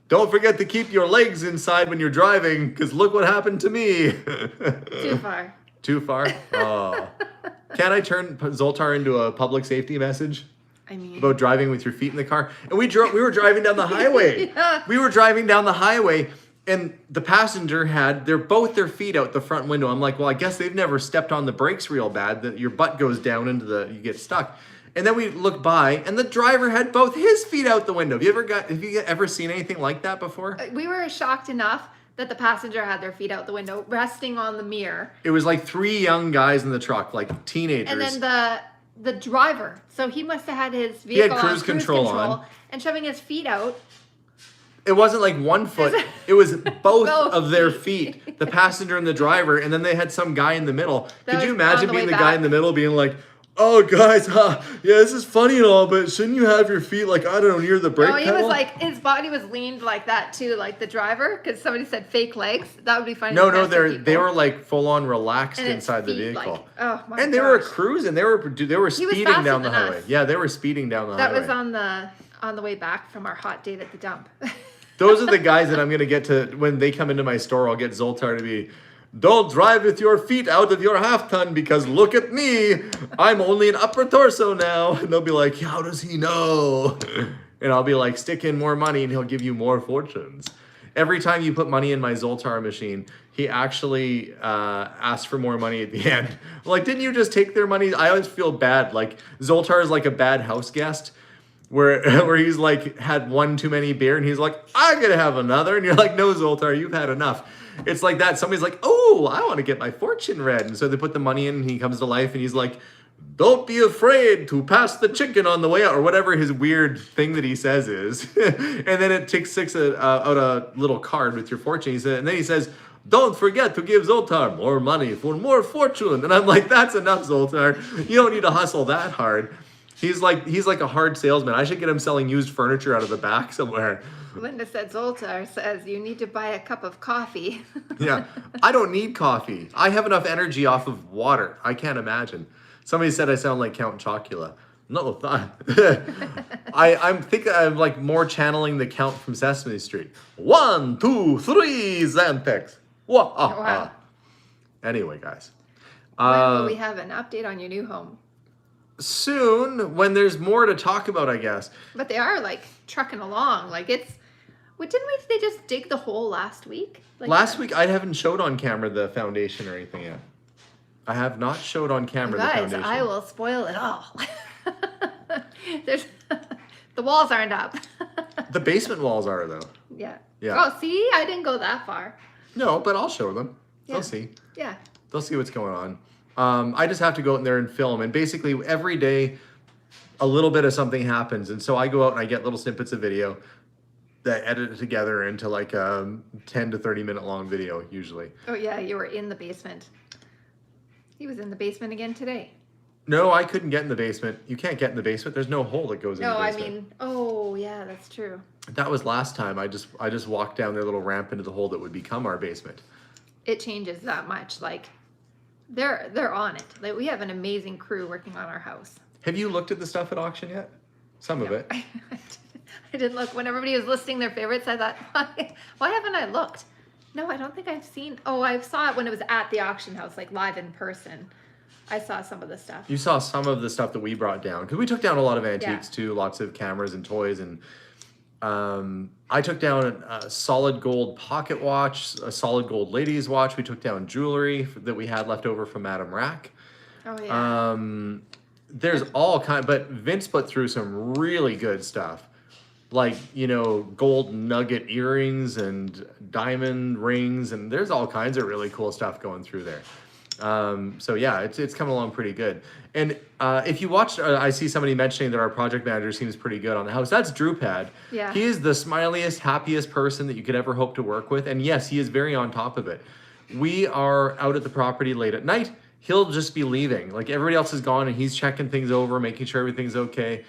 don't forget to keep your legs inside when you're driving, because look what happened to me. Too far. Too far? Oh. Can I turn Zoltar into a public safety message? I mean, about driving with your feet in the car? And we were driving down the highway. Yeah. We were driving down the highway. And the passenger had both their feet out the front window. I'm like, well, I guess they've never stepped on the brakes real bad that your butt goes down into you get stuck. And then we look by, and the driver had both his feet out the window. Have you ever seen anything like that before? We were shocked enough that the passenger had their feet out the window, resting on the mirror. It was like 3 young guys in the truck, like teenagers. And then the driver, so he must have had his vehicle cruise control on. and shoving his feet out. It wasn't like one foot. It was both Both of their feet, the passenger and the driver, and then they had some guy in the middle. That Could you was imagine on the being way the guy back. in the middle being like, oh, guys, yeah, this is funny and all, but shouldn't you have your feet, like, I don't know, near the brake No, he pedal? was like, his body was leaned like that too, like the driver, because somebody said fake legs. That would be funny. No, to test they people. were like full on relaxed And its inside the feet, vehicle. like, oh my And they were gosh. cruising. They were speeding faster down the than highway. us. Yeah, they were speeding down the That highway. was on the way back from our hot date at the dump. Those are the guys that I'm going to get to, when they come into my store, I'll get Zoltar to be, don't drive with your feet out of your half ton because look at me. I'm only an upper torso now. And they'll be like, how does he know? And I'll be like, stick in more money and he'll give you more fortunes. Every time you put money in my Zoltar machine, he actually asks for more money at the end. I'm like, didn't you just take their money? I always feel bad. Like, Zoltar is like a bad house guest. Where he's like had one too many beer and he's like, I'm gonna have another, and you're like, no, Zoltar, you've had enough. It's like that. Somebody's like, oh, I want to get my fortune read, and so they put the money in and he comes to life and he's like, don't be afraid to pass the chicken on the way out, or whatever his weird thing that he says is. And then it takes out a little card with your fortune. And then he says, don't forget to give Zoltar more money for more fortune. And I'm like, that's enough, Zoltar. You don't need to hustle that hard. He's like a hard salesman. I should get him selling used furniture out of the back somewhere. Linda said Zoltar says you need to buy a cup of coffee. Yeah, I don't need coffee. I have enough energy off of water. I can't imagine. Somebody said I sound like Count Chocula. No, I'm like more channeling the Count from Sesame Street. 1, 2, 3, Xantex. Wow. Anyway, guys. When will we have an update on your new home? Soon, when there's more to talk about, I guess. But they are like trucking along. Like it's. Well, they just dig the hole last week? Like Last week, I haven't showed on camera the foundation or anything yet. I have not showed on camera the Guys, foundation. I will spoil it all. The walls aren't up. The basement walls are, though. Yeah. Yeah. Oh, see, I didn't go that far. No, but I'll show them. Yeah. They'll see. Yeah. They'll see what's going on. I just have to go out in there and film. And basically, every day, a little bit of something happens. And so I go out and I get little snippets of video that edit it together into like a 10 to 30 minute long video, usually. Oh yeah, you were in the basement. He was in the basement again today. No, I couldn't get in the basement. You can't get in the basement. There's no hole that goes in No, the I basement. mean, oh yeah, that's true. That was last time. I just walked down their little ramp into the hole that would become our basement. It changes that much. Like they're on it. Like we have an amazing crew working on our house. Have you looked at the stuff at auction yet? Some of No, it. I didn't look. When everybody was listing their favorites, I thought, why haven't I looked? No, I don't think I've seen. Oh, I saw it when it was at the auction house, like live in person. I saw some of the stuff. You saw some of the stuff that we brought down because we took down a lot of antiques too, lots of cameras and toys, and I took down a solid gold pocket watch, a solid gold ladies watch. We took down jewelry that we had left over from Madame Rack. Oh yeah. There's all kind, but Vince put through some really good stuff, like gold nugget earrings and diamond rings, and there's all kinds of really cool stuff going through there. So yeah, it's coming along pretty good. And if you watched, I see somebody mentioning that our project manager seems pretty good on the house. That's Drupad. Yeah. He is the smiliest, happiest person that you could ever hope to work with. And yes, he is very on top of it. We are out at the property late at night. He'll just be leaving. Like everybody else is gone and he's checking things over, making sure everything's okay.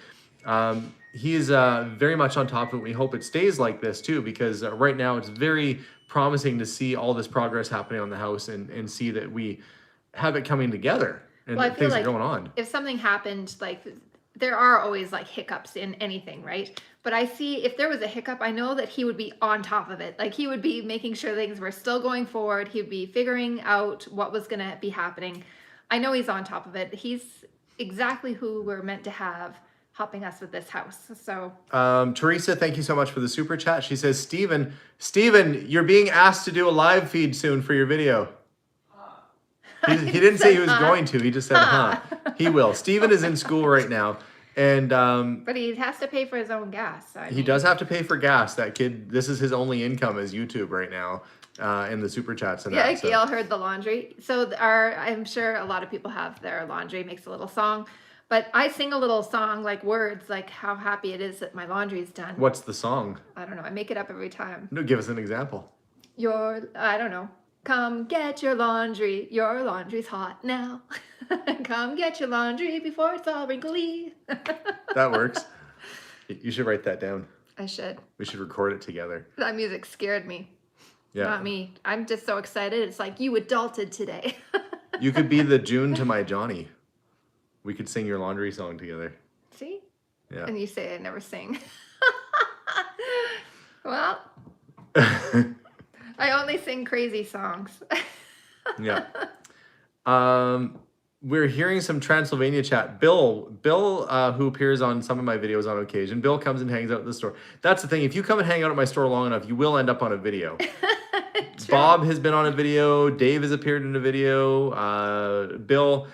He is very much on top of it. We hope it stays like this too, because right now it's very promising to see all this progress happening on the house and see that we have it coming together and Well, I that feel things like are going on. if something happened, like there are always like hiccups in anything, right? But I see if there was a hiccup, I know that he would be on top of it. Like he would be making sure things were still going forward. He'd be figuring out what was going to be happening. I know he's on top of it. He's exactly who we're meant to have helping us with this house. So Teresa, thank you so much for the super chat. She says, Steven, you're being asked to do a live feed soon for your video. He didn't say he was going to. He just said, huh. He will. Steven is in school right now. And but he has to pay for his own gas. So he does have to pay for gas. That kid, this is his only income is YouTube right now, in the super chats and yeah, that. So. Gail heard the laundry. So I'm sure a lot of people have their laundry makes a little song. But I sing a little song, like words, like how happy it is that my laundry is done. What's the song? I don't know. I make it up every time. No, give us an example. I don't know. Come get your laundry's hot now. Come get your laundry before it's all wrinkly. That works. You should write that down. I should. We should record it together. That music scared me. Yeah. Not me. I'm just so excited. It's like you adulted today. You could be the June to my Johnny. We could sing your laundry song together. See? Yeah. And you say I never sing. Well, I only sing crazy songs. Yeah. We're hearing some Transylvania chat. Bill, who appears on some of my videos on occasion. Bill comes and hangs out at the store. That's the thing. If you come and hang out at my store long enough, you will end up on a video. Bob has been on a video. Dave has appeared in a video. Bill.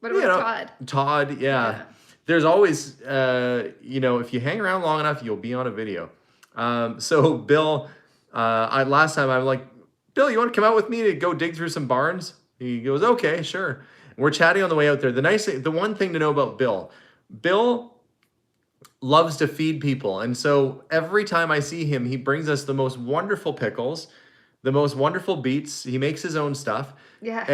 What about Todd? Todd, yeah. There's always, if you hang around long enough, you'll be on a video. So Bill, last time I'm like, Bill, you want to come out with me to go dig through some barns? He goes, okay, sure. We're chatting on the way out there. The one thing to know about Bill loves to feed people. And so every time I see him, he brings us the most wonderful pickles, the most wonderful beets. He makes his own stuff. Yeah.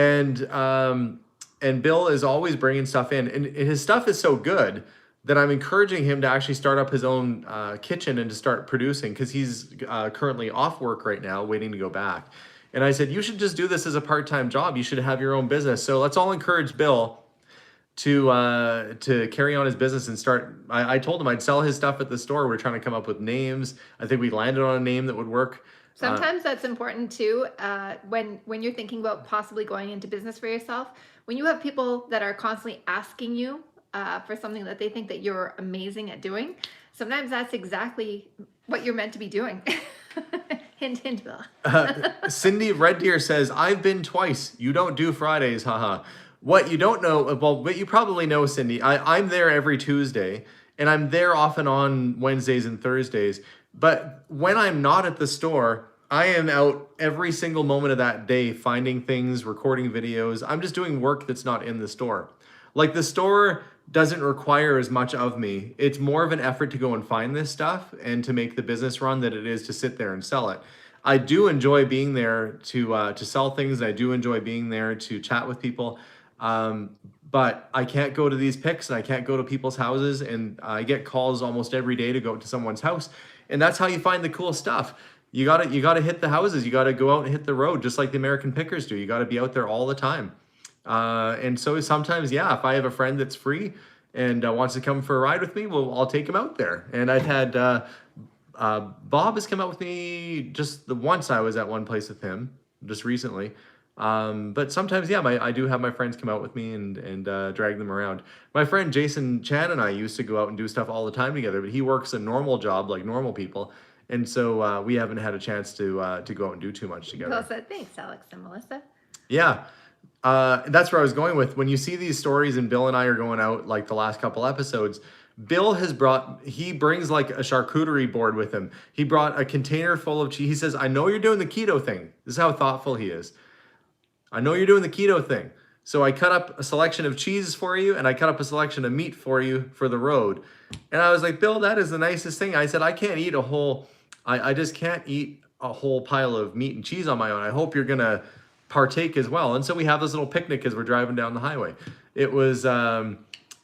And Bill is always bringing stuff in. And his stuff is so good that I'm encouraging him to actually start up his own kitchen and to start producing because he's currently off work right now, waiting to go back. And I said, you should just do this as a part-time job. You should have your own business. So let's all encourage Bill to carry on his business and start. I told him I'd sell his stuff at the store. We're trying to come up with names. I think we landed on a name that would work. Sometimes that's important too. When you're thinking about possibly going into business for yourself, when you have people that are constantly asking you for something that they think that you're amazing at doing, sometimes that's exactly what you're meant to be doing. Hint, hint, Bill. Cindy Red Deer says, I've been twice. You don't do Fridays, haha. What you don't know, well, what you probably know, Cindy, I'm there every Tuesday, and I'm there off and on Wednesdays and Thursdays. But when I'm not at the store, I am out every single moment of that day finding things, recording videos. I'm just doing work that's not in the store. Like the store doesn't require as much of me. It's more of an effort to go and find this stuff and to make the business run than it is to sit there and sell it. I do enjoy being there to sell things. I do enjoy being there to chat with people. but I can't go to these picks and I can't go to people's houses, and I get calls almost every day to go to someone's house, and that's how you find the cool stuff. You gotta hit the houses. You gotta go out and hit the road, just like the American pickers do. You gotta be out there all the time. And so sometimes, yeah, if I have a friend that's free and wants to come for a ride with me, well, I'll take him out there. And I've had Bob has come out with me just the once I was at one place with him just recently. But sometimes, yeah, I do have my friends come out with me and drag them around. My friend Jason Chan and I used to go out and do stuff all the time together, but he works a normal job like normal people. And so we haven't had a chance to go out and do too much together. Well said. Thanks, Alex and Melissa. Yeah. That's where I was going with. When you see these stories and Bill and I are going out like the last couple episodes, Bill he brings like a charcuterie board with him. He brought a container full of cheese. He says, I know you're doing the keto thing. This is how thoughtful he is. I know you're doing the keto thing. So I cut up a selection of cheeses for you, and I cut up a selection of meat for you for the road. And I was like, Bill, that is the nicest thing. I said, I can't eat I just can't eat a whole pile of meat and cheese on my own. I hope you're going to partake as well. And so we have this little picnic as we're driving down the highway. It was a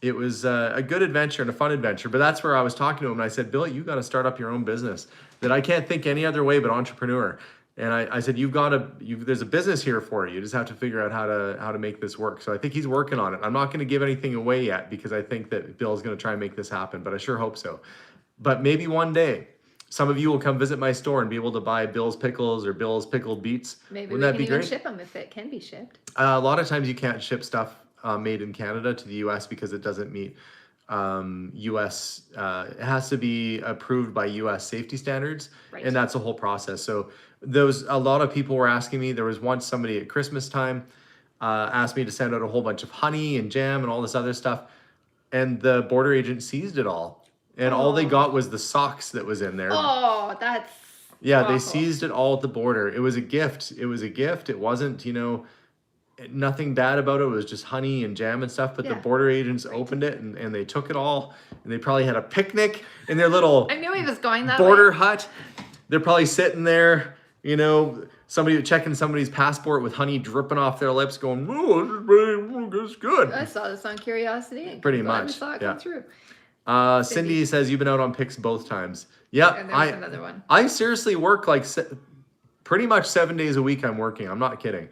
good adventure and a fun adventure. But that's where I was talking to him, and I said, Bill, you got to start up your own business. That I can't think any other way but entrepreneur. And I said, there's a business here for you. You just have to figure out how to make this work. So I think he's working on it. I'm not going to give anything away yet because I think that Bill's going to try and make this happen, but I sure hope so. But maybe one day, some of you will come visit my store and be able to buy Bill's pickles or Bill's pickled beets. Maybe Wouldn't we that can be even great? ship them if it can be shipped. A lot of times you can't ship stuff made in Canada to the U.S. because it doesn't meet U.S. It has to be approved by U.S. safety standards, Right. and that's a whole process. So a lot of people were asking me. There was once somebody at Christmas time asked me to send out a whole bunch of honey and jam and all this other stuff, and the border agent seized it all, and all they got was the socks that was in there. Oh, that's Yeah, awful. they seized it all at the border. It was a gift. It wasn't, nothing bad about it. It was just honey and jam and stuff. But the Yeah. border agents opened it and they took it all. And they probably had a picnic in their little I knew he was going that border way. hut. They're probably sitting there, somebody checking somebody's passport with honey dripping off their lips going, oh, it's good. I saw this on Curiosity. and Pretty glad we much, saw it yeah. come through. Cindy says you've been out on picks both times. Yeah, And there's another one. I seriously work like pretty much 7 days a week. I'm working. I'm not kidding.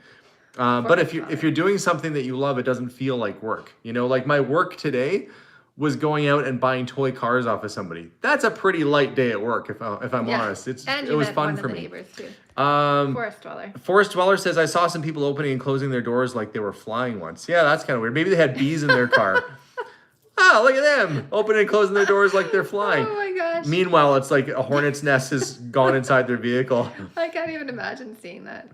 But if you're doing something that you love, it doesn't feel like work. Like my work today was going out and buying toy cars off of somebody. That's a pretty light day at work, if I'm Yeah. honest. And it you was met fun one for of the me. neighbors too. Um, Forest dweller. Forest Dweller says I saw some people opening and closing their doors like they were flying once. Yeah, that's kind of weird. Maybe they had bees in their car. Oh, look at them opening and closing their doors like they're flying. Oh my gosh. Meanwhile, it's like a hornet's nest has gone inside their vehicle. I can't even imagine seeing that.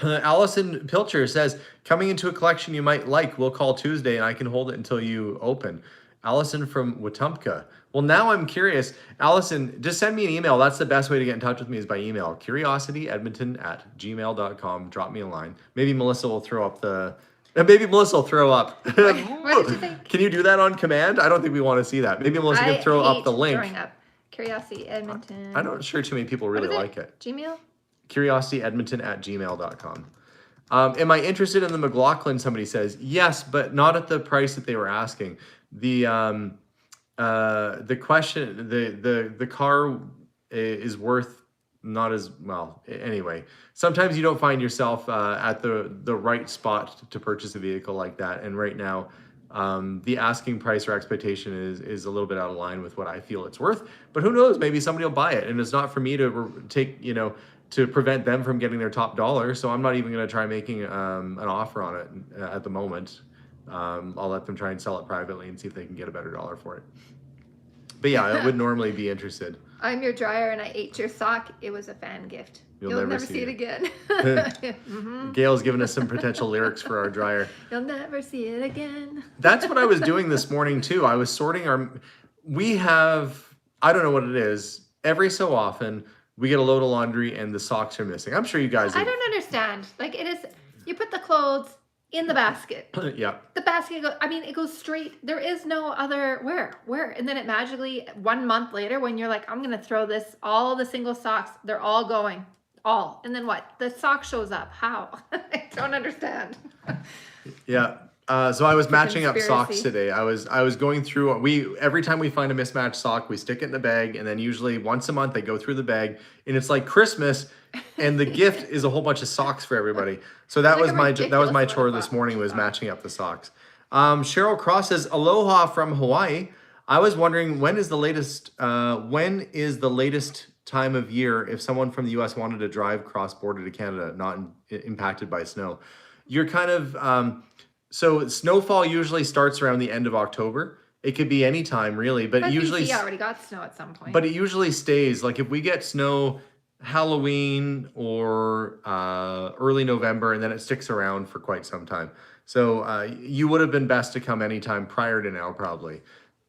Allison Pilcher says, coming into a collection you might like, we'll call Tuesday and I can hold it until you open. Allison from Wetumpka. Well, now I'm curious. Allison, just send me an email. That's the best way to get in touch with me is by email. curiosityedmonton@gmail.com. Drop me a line. Maybe Melissa will throw up What did you think? Can you do that on command? I don't think we want to see that. Maybe Melissa can throw up the link. Up. Curiosity Edmonton. I'm not sure too many people really like it. Gmail? curiosityedmonton@gmail.com. Am I interested in the McLaughlin? Somebody says yes, but not at the price that they were asking. The question, the car is worth not as well. Anyway, sometimes you don't find yourself at the right spot to purchase a vehicle like that. And right now, the asking price or expectation is a little bit out of line with what I feel it's worth. But who knows? Maybe somebody will buy it, and it's not for me to take to prevent them from getting their top dollar. So I'm not even going to try making an offer on it at the moment. I'll let them try and sell it privately and see if they can get a better dollar for it. But yeah, I would normally be interested. I'm your dryer and I ate your sock. It was a fan gift. You'll never see it again. Gail's given us some potential lyrics for our dryer. You'll never see it again. That's what I was doing this morning too. I was sorting I don't know what it is. Every so often we get a load of laundry and the socks are missing. I'm sure you guys I don't understand. Like you put the clothes in the basket. Yeah. The basket it goes straight. There is no other where. And then it magically 1 month later when you're like, I'm going to throw all the single socks, they're all going. All. And then what? The sock shows up. How? I don't understand. Yeah. So I was It's a matching up socks conspiracy. today. I was going through, every time we find a mismatched sock, we stick it in a bag, and then usually once a month I go through the bag, and it's like Christmas, and the gift is a whole bunch of socks for everybody. So It's like a that was ridiculous my amount chore of this morning, was socks. matching up the socks. Cheryl Cross says, "Aloha from Hawaii. I was wondering when is the latest time of year if someone from the U.S. wanted to drive cross border to Canada, not impacted by snow. You're kind of so snowfall usually starts around the end of October. It could be any time really, but But usually BC already got snow at some point. but it usually stays. Like if we get snow Halloween or early November, and then it sticks around for quite some time. So you would have been best to come anytime prior to now, probably,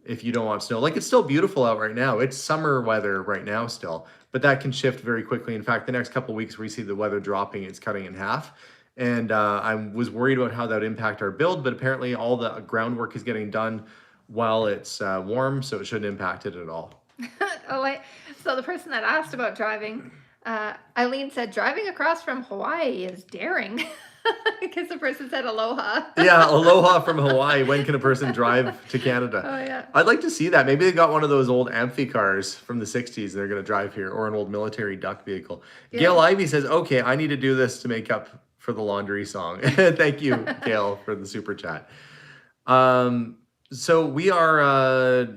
if you don't want snow. Like it's still beautiful out right now. It's summer weather right now still, but that can shift very quickly. In fact, the next couple of weeks we see the weather dropping. It's cutting in half. And I was worried about how that would impact our build, but apparently all the groundwork is getting done while it's warm, so it shouldn't impact it at all. So the person that asked about driving, Eileen said driving across from Hawaii is daring because the person said aloha. Yeah, aloha from Hawaii. When can a person drive to Canada? Oh yeah. I'd like to see that. Maybe they got one of those old amphi cars from the 60s and they're going to drive here, or an old military duck vehicle. Yeah. Gail Ivy says, okay, I need to do this to make up for the laundry song. Thank you, Gail, for the super chat. So we are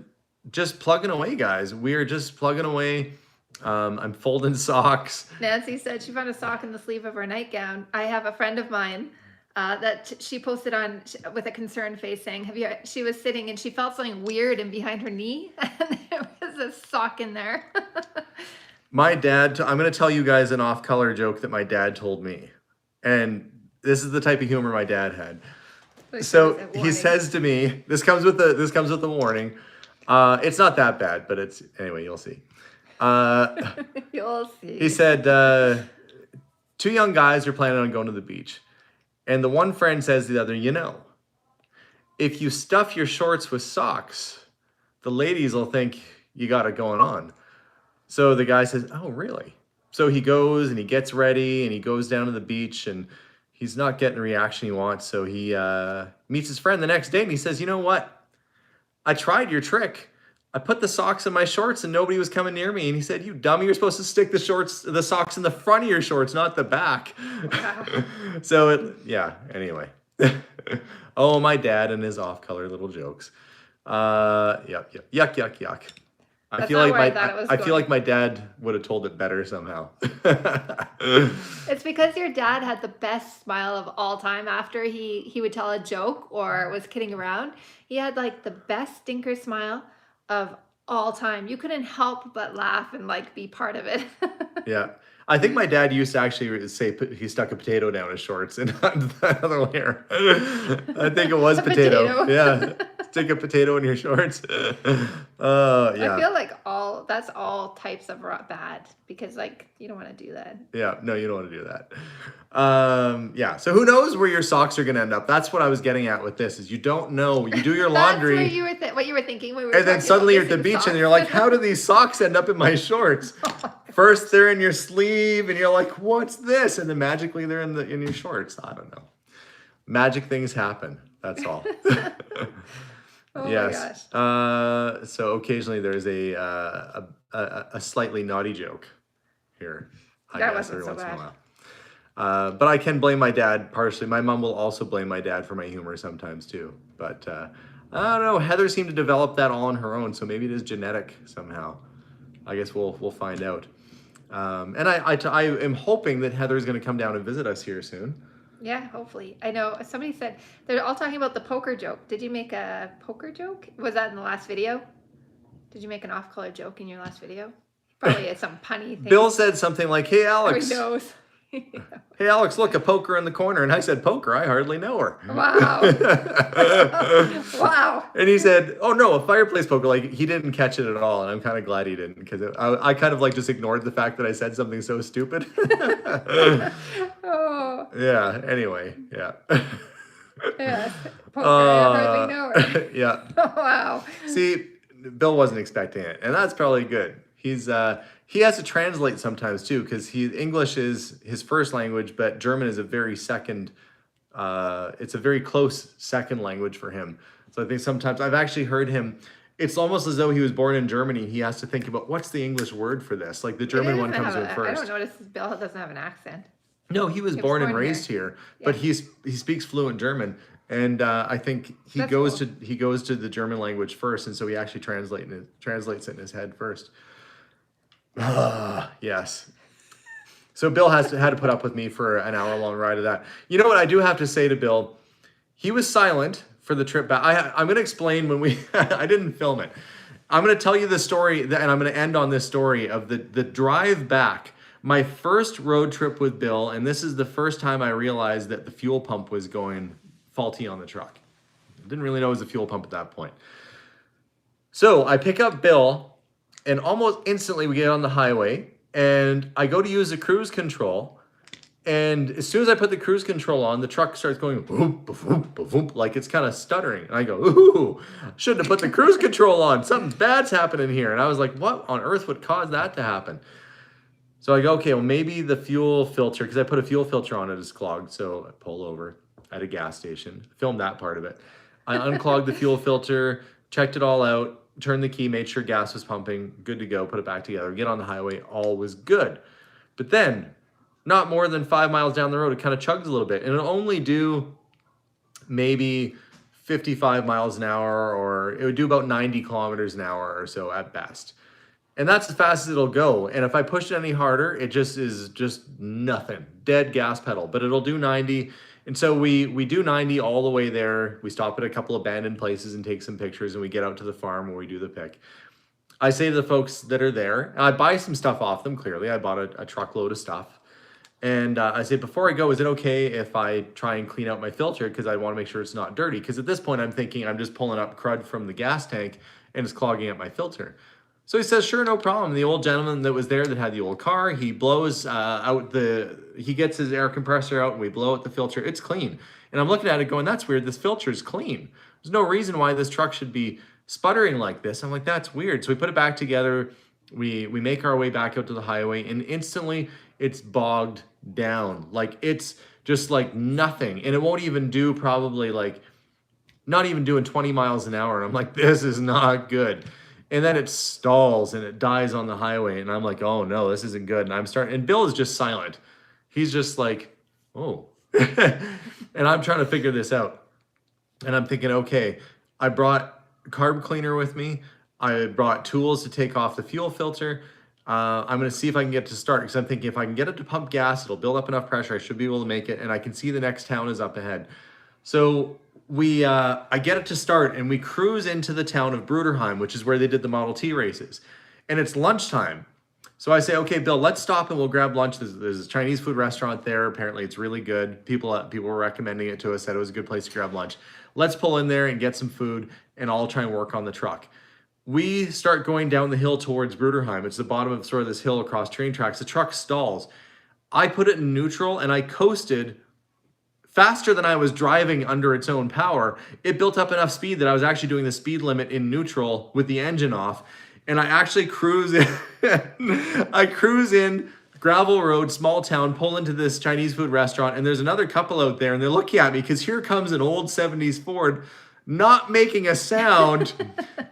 just plugging away, guys. We are just plugging away. I'm folding socks. Nancy said she found a sock in the sleeve of her nightgown. I have a friend of mine that she posted on with a concerned face saying, she was sitting and she felt something weird in behind her knee and there was a sock in there. My dad, I'm going to tell you guys an off-color joke that my dad told me. And this is the type of humor my dad had. So he says to me, this comes with a warning. It's not that bad, but anyway, you'll see. You'll see. He said, two young guys are planning on going to the beach. And the one friend says to the other, if you stuff your shorts with socks, the ladies will think you got it going on. So the guy says, oh, really? So he goes and he gets ready and he goes down to the beach and he's not getting the reaction he wants. So he meets his friend the next day and he says, you know what? I tried your trick. I put the socks in my shorts and nobody was coming near me. And he said, you dummy, you're supposed to stick the socks in the front of your shorts, not the back. Wow. So anyway. Oh, my dad and his off-color little jokes. Yuck. I feel like my dad would have told it better somehow. It's because your dad had the best smile of all time after he would tell a joke or was kidding around. He had like the best stinker smile of all time. You couldn't help but laugh and like be part of it. Yeah. I think my dad used to actually say he stuck a potato down his shorts and not the other way around. I think it was potato. Yeah. Stick a potato in your shorts. Yeah. I feel like that's all types of bad because like you don't want to do that. Yeah, no, you don't want to do that. Yeah, so who knows where your socks are going to end up? That's what I was getting at with this, is you don't know. You do your laundry. That's what you were thinking when we were and then suddenly you're at the beach socks. And you're like, how do these socks end up in my shorts? First they're in your sleeve and you're like, what's this? And then magically they're in your shorts. I don't know. Magic things happen. That's all. Oh yes. My gosh. So occasionally there's a slightly naughty joke here. That wasn't so bad. But I can blame my dad partially. My mom will also blame my dad for my humor sometimes too. But I don't know. Heather seemed to develop that all on her own, so maybe it is genetic somehow. I guess we'll find out. And I am hoping that Heather's going to come down and visit us here soon. Yeah, hopefully. I know somebody said they're all talking about the poker joke. Did you make a poker joke? Was that in the last video? Did you make an off-color joke in your last video? Probably it's some punny thing. Bill said something like, hey, Alex. Who knows? Hey, Alex, look, a poker in the corner. And I said, poker? I hardly know her. Wow. Wow. And he said, oh, no, a fireplace poker. Like, he didn't catch it at all. And I'm kind of glad he didn't, because I kind of like just ignored the fact that I said something so stupid. Oh. Yeah, anyway, yeah. Yes, poker, I hardly know her. Yeah. Wow. See, Bill wasn't expecting it, and that's probably good. He has to translate sometimes too, because English is his first language, but German is a very second It's a very close second language for him. So I think sometimes I've actually heard him. It's almost as though he was born in Germany. He has to think about what's the English word for this. Like the German one comes to him I first. don't notice Bill doesn't have an accent. No, he was born and raised here, but he speaks fluent German, and I think he goes to the German language first, and so he actually translates it in his head first. Yes. So Bill had to put up with me for an hour-long ride of that. You know what I do have to say to Bill? He was silent for the trip back. I'm going to explain when we. I didn't film it. I'm going to tell you the story, and I'm going to end on this story of the drive back. My first road trip with Bill, and this is the first time I realized that the fuel pump was going faulty on the truck. I didn't really know it was a fuel pump at that point. So I pick up Bill, and almost instantly we get on the highway, and I go to use the cruise control, and as soon as I put the cruise control on, the truck starts going boom, boom, boom, like it's kind of stuttering. And I go, ooh, shouldn't have put the cruise control on. Something bad's happening here. And I was like, what on earth would cause that to happen? So I go, okay, well, maybe the fuel filter, because I put a fuel filter on it, is clogged. So I pull over at a gas station, filmed that part of it. I unclogged the fuel filter, checked it all out, turned the key, made sure gas was pumping, good to go, put it back together, get on the highway, all was good. But then, not more than 5 miles down the road, it kind of chugs a little bit. And it'll only do maybe 55 miles an hour, or it would do about 90 kilometers an hour or so at best. And that's as fast as it'll go. And if I push it any harder, it just is just nothing. Dead gas pedal. But it'll do 90. And so we do 90 all the way there. We stop at a couple abandoned places and take some pictures, and we get out to the farm where we do the pick. I say to the folks that are there, and I buy some stuff off them, clearly. I bought a truckload of stuff. And I say, before I go, is it okay if I try and clean out my filter? Because I want to make sure it's not dirty. Because at this point, I'm thinking I'm just pulling up crud from the gas tank and it's clogging up my filter. So he says, sure, no problem. The old gentleman that was there that had the old car, he blows he gets his air compressor out and we blow out the filter. It's clean. And I'm looking at it going, that's weird. This filter is clean. There's no reason why this truck should be sputtering like this. I'm like, that's weird. So we put it back together. We make our way back out to the highway, and instantly it's bogged down. Like it's just like nothing. And it won't even do probably like not even doing 20 miles an hour. And I'm like, this is not good. And then it stalls and it dies on the highway. And I'm like, oh no, this isn't good. And Bill is just silent. He's just like, oh. And I'm trying to figure this out. And I'm thinking, okay, I brought carb cleaner with me. I brought tools to take off the fuel filter. I'm going to see if I can get it to start, because I'm thinking if I can get it to pump gas, it'll build up enough pressure. I should be able to make it. And I can see the next town is up ahead. So I get it to start, and we cruise into the town of Bruderheim, which is where they did the Model T races. And it's lunchtime. So I say, okay, Bill, let's stop and we'll grab lunch. There's a Chinese food restaurant there. Apparently it's really good. People were recommending it to us, said it was a good place to grab lunch. Let's pull in there and get some food, and I'll try and work on the truck. We start going down the hill towards Bruderheim. It's the bottom of sort of this hill across train tracks. The truck stalls. I put it in neutral and I coasted faster than I was driving under its own power. It built up enough speed that I was actually doing the speed limit in neutral with the engine off. And I actually cruise in. I cruise in, gravel road, small town, pull into this Chinese food restaurant, and there's another couple out there, and they're looking at me because here comes an old 70s Ford not making a sound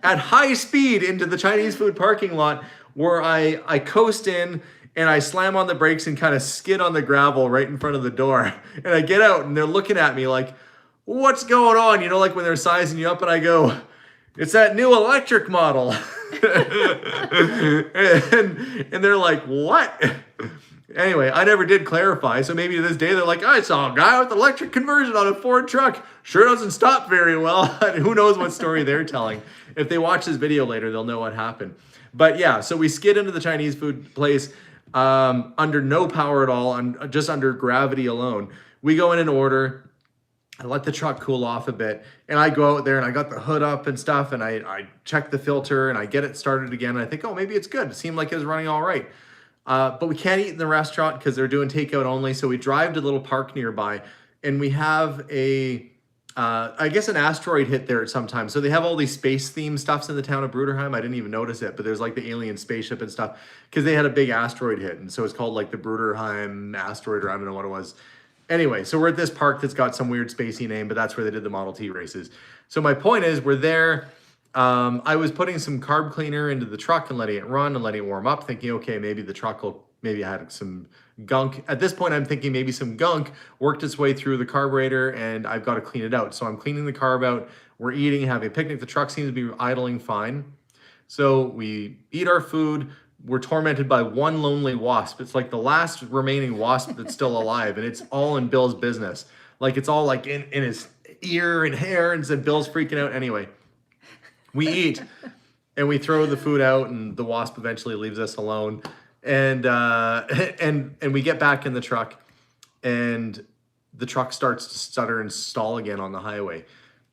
at high speed into the Chinese food parking lot, where I coast in and I slam on the brakes and kind of skid on the gravel right in front of the door. And I get out and they're looking at me like, what's going on? You know, like when they're sizing you up, and I go, it's that new electric model. and they're like, what? Anyway, I never did clarify. So maybe to this day, they're like, I saw a guy with electric conversion on a Ford truck. Sure doesn't stop very well. Who knows what story they're telling. If they watch this video later, they'll know what happened. But yeah, so we skid into the Chinese food place under no power at all, just under gravity alone. We go in and order. I let the truck cool off a bit, and I go out there and I got the hood up and stuff, and I check the filter and I get it started again. And I think, oh, maybe it's good. It seemed like it was running all right. But we can't eat in the restaurant because they're doing takeout only. So we drive to a little park nearby, and we have I guess an asteroid hit there at some time. So they have all these space themed stuffs in the town of Bruderheim. I didn't even notice it, but there's like the alien spaceship and stuff because they had a big asteroid hit. And so it's called like the Bruderheim asteroid, or I don't know what it was. Anyway, so we're at this park that's got some weird spacey name, but that's where they did the Model T races. So my point is, we're there. I was putting some carb cleaner into the truck and letting it run and letting it warm up, thinking, okay, maybe the truck will, maybe I had some gunk. At this point, I'm thinking maybe some gunk worked its way through the carburetor and I've got to clean it out. So I'm cleaning the carb out. We're eating, having a picnic. The truck seems to be idling fine. So we eat our food. We're tormented by one lonely wasp. It's like the last remaining wasp that's still alive, and it's all in Bill's business. Like it's all like in his ear and hair, and so Bill's freaking out. Anyway, we eat and we throw the food out, and the wasp eventually leaves us alone. And and we get back in the truck, and the truck starts to stutter and stall again on the highway.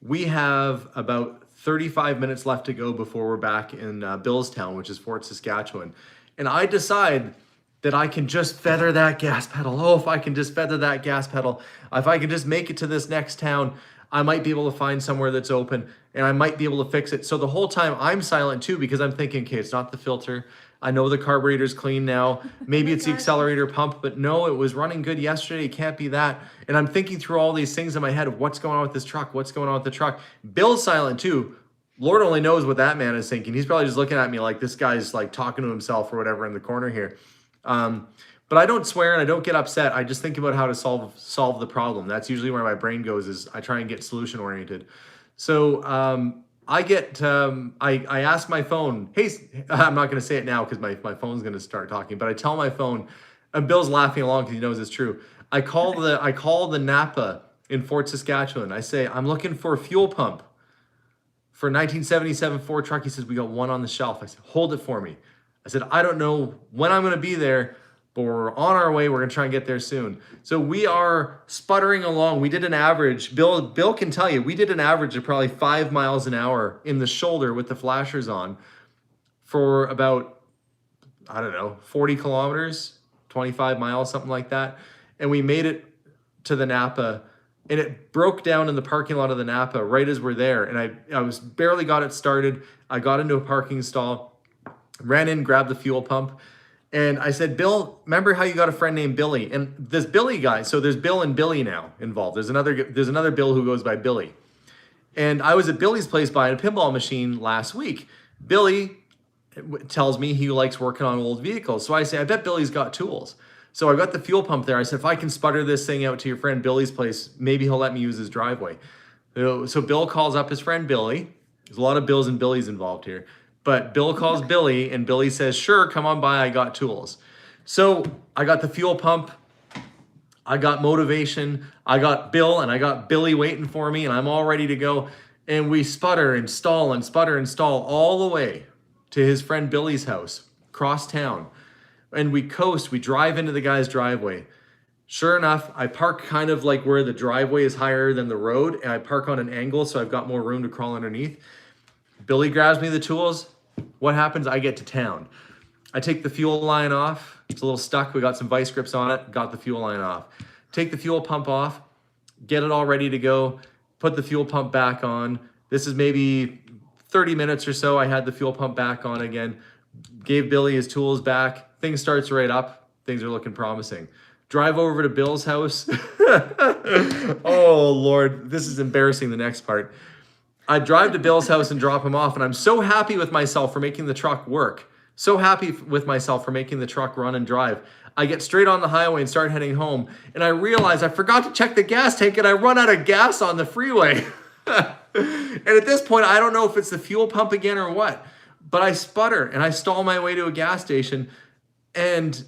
We have about 35 minutes left to go before we're back in Billstown, which is Fort Saskatchewan. And I decide that I can just feather that gas pedal. Oh, if I can just feather that gas pedal. If I can just make it to this next town, I might be able to find somewhere that's open and I might be able to fix it. So the whole time I'm silent too, because I'm thinking, okay, it's not the filter. I know the carburetor's clean now. Maybe it's the accelerator pump, but no, it was running good yesterday. It can't be that. And I'm thinking through all these things in my head of what's going on with this truck, what's going on with the truck. Bill's silent too. Lord only knows what that man is thinking. He's probably just looking at me like this guy's like talking to himself or whatever in the corner here. But I don't swear and I don't get upset. I just think about how to solve the problem. That's usually where my brain goes, is I try and get solution oriented. So I ask my phone, hey, I'm not going to say it now because my phone's going to start talking, but I tell my phone, and Bill's laughing along because he knows it's true. I call the Napa in Fort Saskatchewan. I say, I'm looking for a fuel pump for 1977 Ford truck. He says, we got one on the shelf. I said, hold it for me. I said, I don't know when I'm going to be there, but we're on our way. We're going to try and get there soon. So we are sputtering along. We did an average, Bill can tell you, we did an average of probably 5 miles an hour in the shoulder with the flashers on for about, I don't know, 40 kilometers, 25 miles, something like that. And we made it to the Napa, and it broke down in the parking lot of the Napa right as we're there. And I was barely got it started. I got into a parking stall, ran in, grabbed the fuel pump. And I said, Bill, remember how you got a friend named Billy? And this Billy guy, so there's Bill and Billy now involved. There's another Bill who goes by Billy. And I was at Billy's place buying a pinball machine last week. Billy tells me he likes working on old vehicles. So I say, I bet Billy's got tools. So I got the fuel pump there. I said, if I can sputter this thing out to your friend Billy's place, maybe he'll let me use his driveway. So Bill calls up his friend Billy. There's a lot of Bills and Billies involved here. But Bill calls Billy, and Billy says, sure, come on by, I got tools. So I got the fuel pump, I got motivation, I got Bill, and I got Billy waiting for me, and I'm all ready to go. And we sputter and stall and sputter and stall all the way to his friend Billy's house, across town. And we coast, we drive into the guy's driveway. Sure enough, I park kind of like where the driveway is higher than the road, and I park on an angle so I've got more room to crawl underneath. Billy grabs me the tools. What happens? I get to town. I take the fuel line off. It's a little stuck. We got some vice grips on it. Got the fuel line off. Take the fuel pump off. Get it all ready to go. Put the fuel pump back on. This is maybe 30 minutes or so. I had the fuel pump back on again. Gave Billy his tools back. Things starts right up. Things are looking promising. Drive over to Bill's house. Oh, Lord. This is embarrassing, the next part. I drive to Bill's house and drop him off, and I'm so happy with myself for making the truck work. So happy with myself for making the truck run and drive. I get straight on the highway and start heading home, and I realize I forgot to check the gas tank, and I run out of gas on the freeway. And at this point, I don't know if it's the fuel pump again or what, but I sputter, and I stall my way to a gas station, and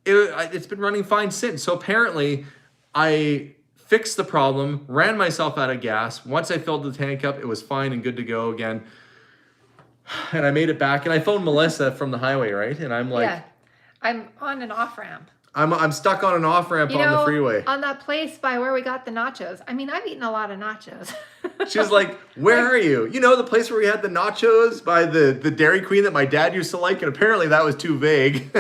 it's been running fine since. So apparently, I fixed the problem, ran myself out of gas. Once I filled the tank up, it was fine and good to go again. And I made it back, and I phoned Melissa from the highway, right? And I'm like, yeah, I'm on an off ramp. I'm stuck on an off ramp on the freeway. On that place by where we got the nachos. I mean, I've eaten a lot of nachos. She was like, where are you? You know, the place where we had the nachos by the Dairy Queen that my dad used to like, and apparently that was too vague.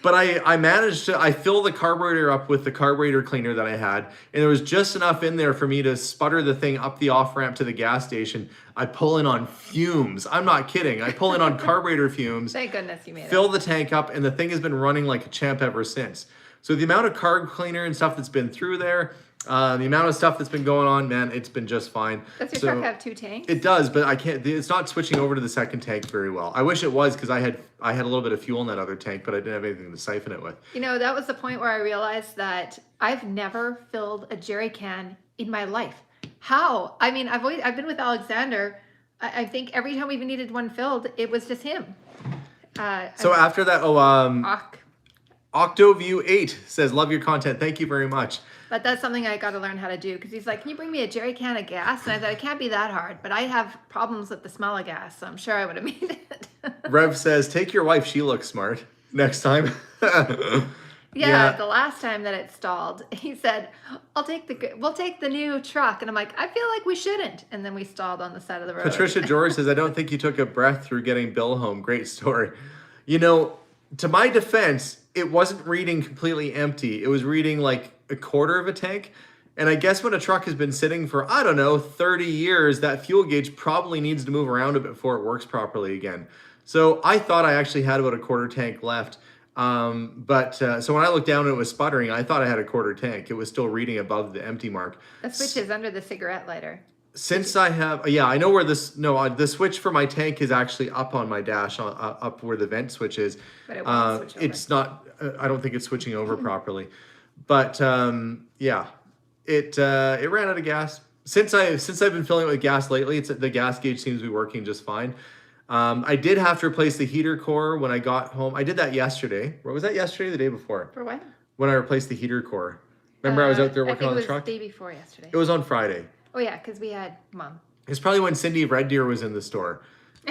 But I managed to, I fill the carburetor up with the carburetor cleaner that I had, and there was just enough in there for me to sputter the thing up the off-ramp to the gas station. I pull in on fumes. I'm not kidding. I pull in on carburetor fumes. Thank goodness you made it. Fill the tank up, and the thing has been running like a champ ever since. So the amount of carb cleaner and stuff that's been through there, the amount of stuff that's been going on, man, it's been just fine. Does your So truck have 2 tanks? it does, but I can't. It's not switching over to the second tank very well. I wish it was, because I had a little bit of fuel in that other tank, but I didn't have anything to siphon it with. You know, that was the point where I realized that I've never filled a jerry can in my life. How? I mean, I've been with Alexander. I think every time we even needed one filled, it was just him. So after that, Ach. Octoview 8 says, love your content. Thank you very much. But that's something I got to learn how to do, because he's like, can you bring me a jerry can of gas? And I thought, it can't be that hard, but I have problems with the smell of gas, so I'm sure I would have made it. Rev says, take your wife. She looks smart next time. Yeah, the last time that it stalled, he said, we'll take the new truck. And I'm like, I feel like we shouldn't. And then we stalled on the side of the road. Patricia George says, I don't think you took a breath through getting Bill home. Great story. You know, to my defense, it wasn't reading completely empty. It was reading like a quarter of a tank. And I guess when a truck has been sitting for, I don't know, 30 years, that fuel gauge probably needs to move around a bit before it works properly again. So I thought I actually had about a quarter tank left. So when I looked down and it was sputtering, I thought I had a quarter tank. It was still reading above the empty mark. The switch is under the cigarette lighter. Since I have, yeah, I know where the switch for my tank is actually up on my dash, up where the vent switch is. But it won't switch over. It's not, I don't think it's switching over properly. But yeah, it ran out of gas. Since I've been filling it with gas lately, the gas gauge seems to be working just fine. I did have to replace the heater core when I got home. I did that yesterday. Or was that yesterday or the day before? For what? When I replaced the heater core. Remember I was out there working on the truck? I think it was the day before yesterday. It was on Friday. Oh yeah, because we had Mom. It's probably when Cindy of Red Deer was in the store.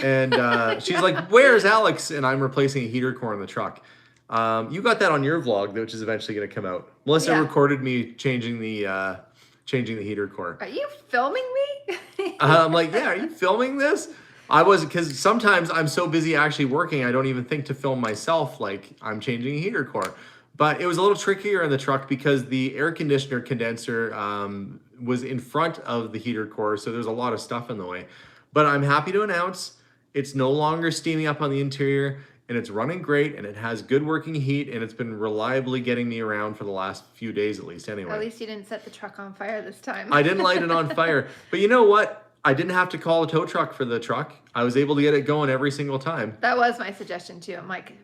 And she's like, where's Alex? And I'm replacing a heater core in the truck. You got that on your vlog, which is eventually going to come out. Melissa recorded me changing the heater core. Are you filming me? I'm like, yeah, are you filming this? Because sometimes I'm so busy actually working, I don't even think to film myself like I'm changing a heater core. But it was a little trickier in the truck because the air conditioner condenser was in front of the heater core, so there's a lot of stuff in the way. But I'm happy to announce it's no longer steaming up on the interior, and it's running great, and it has good working heat, and it's been reliably getting me around for the last few days at least anyway. At least you didn't set the truck on fire this time. I didn't light it on fire. But you know what? I didn't have to call a tow truck for the truck. I was able to get it going every single time. That was my suggestion too. I'm like,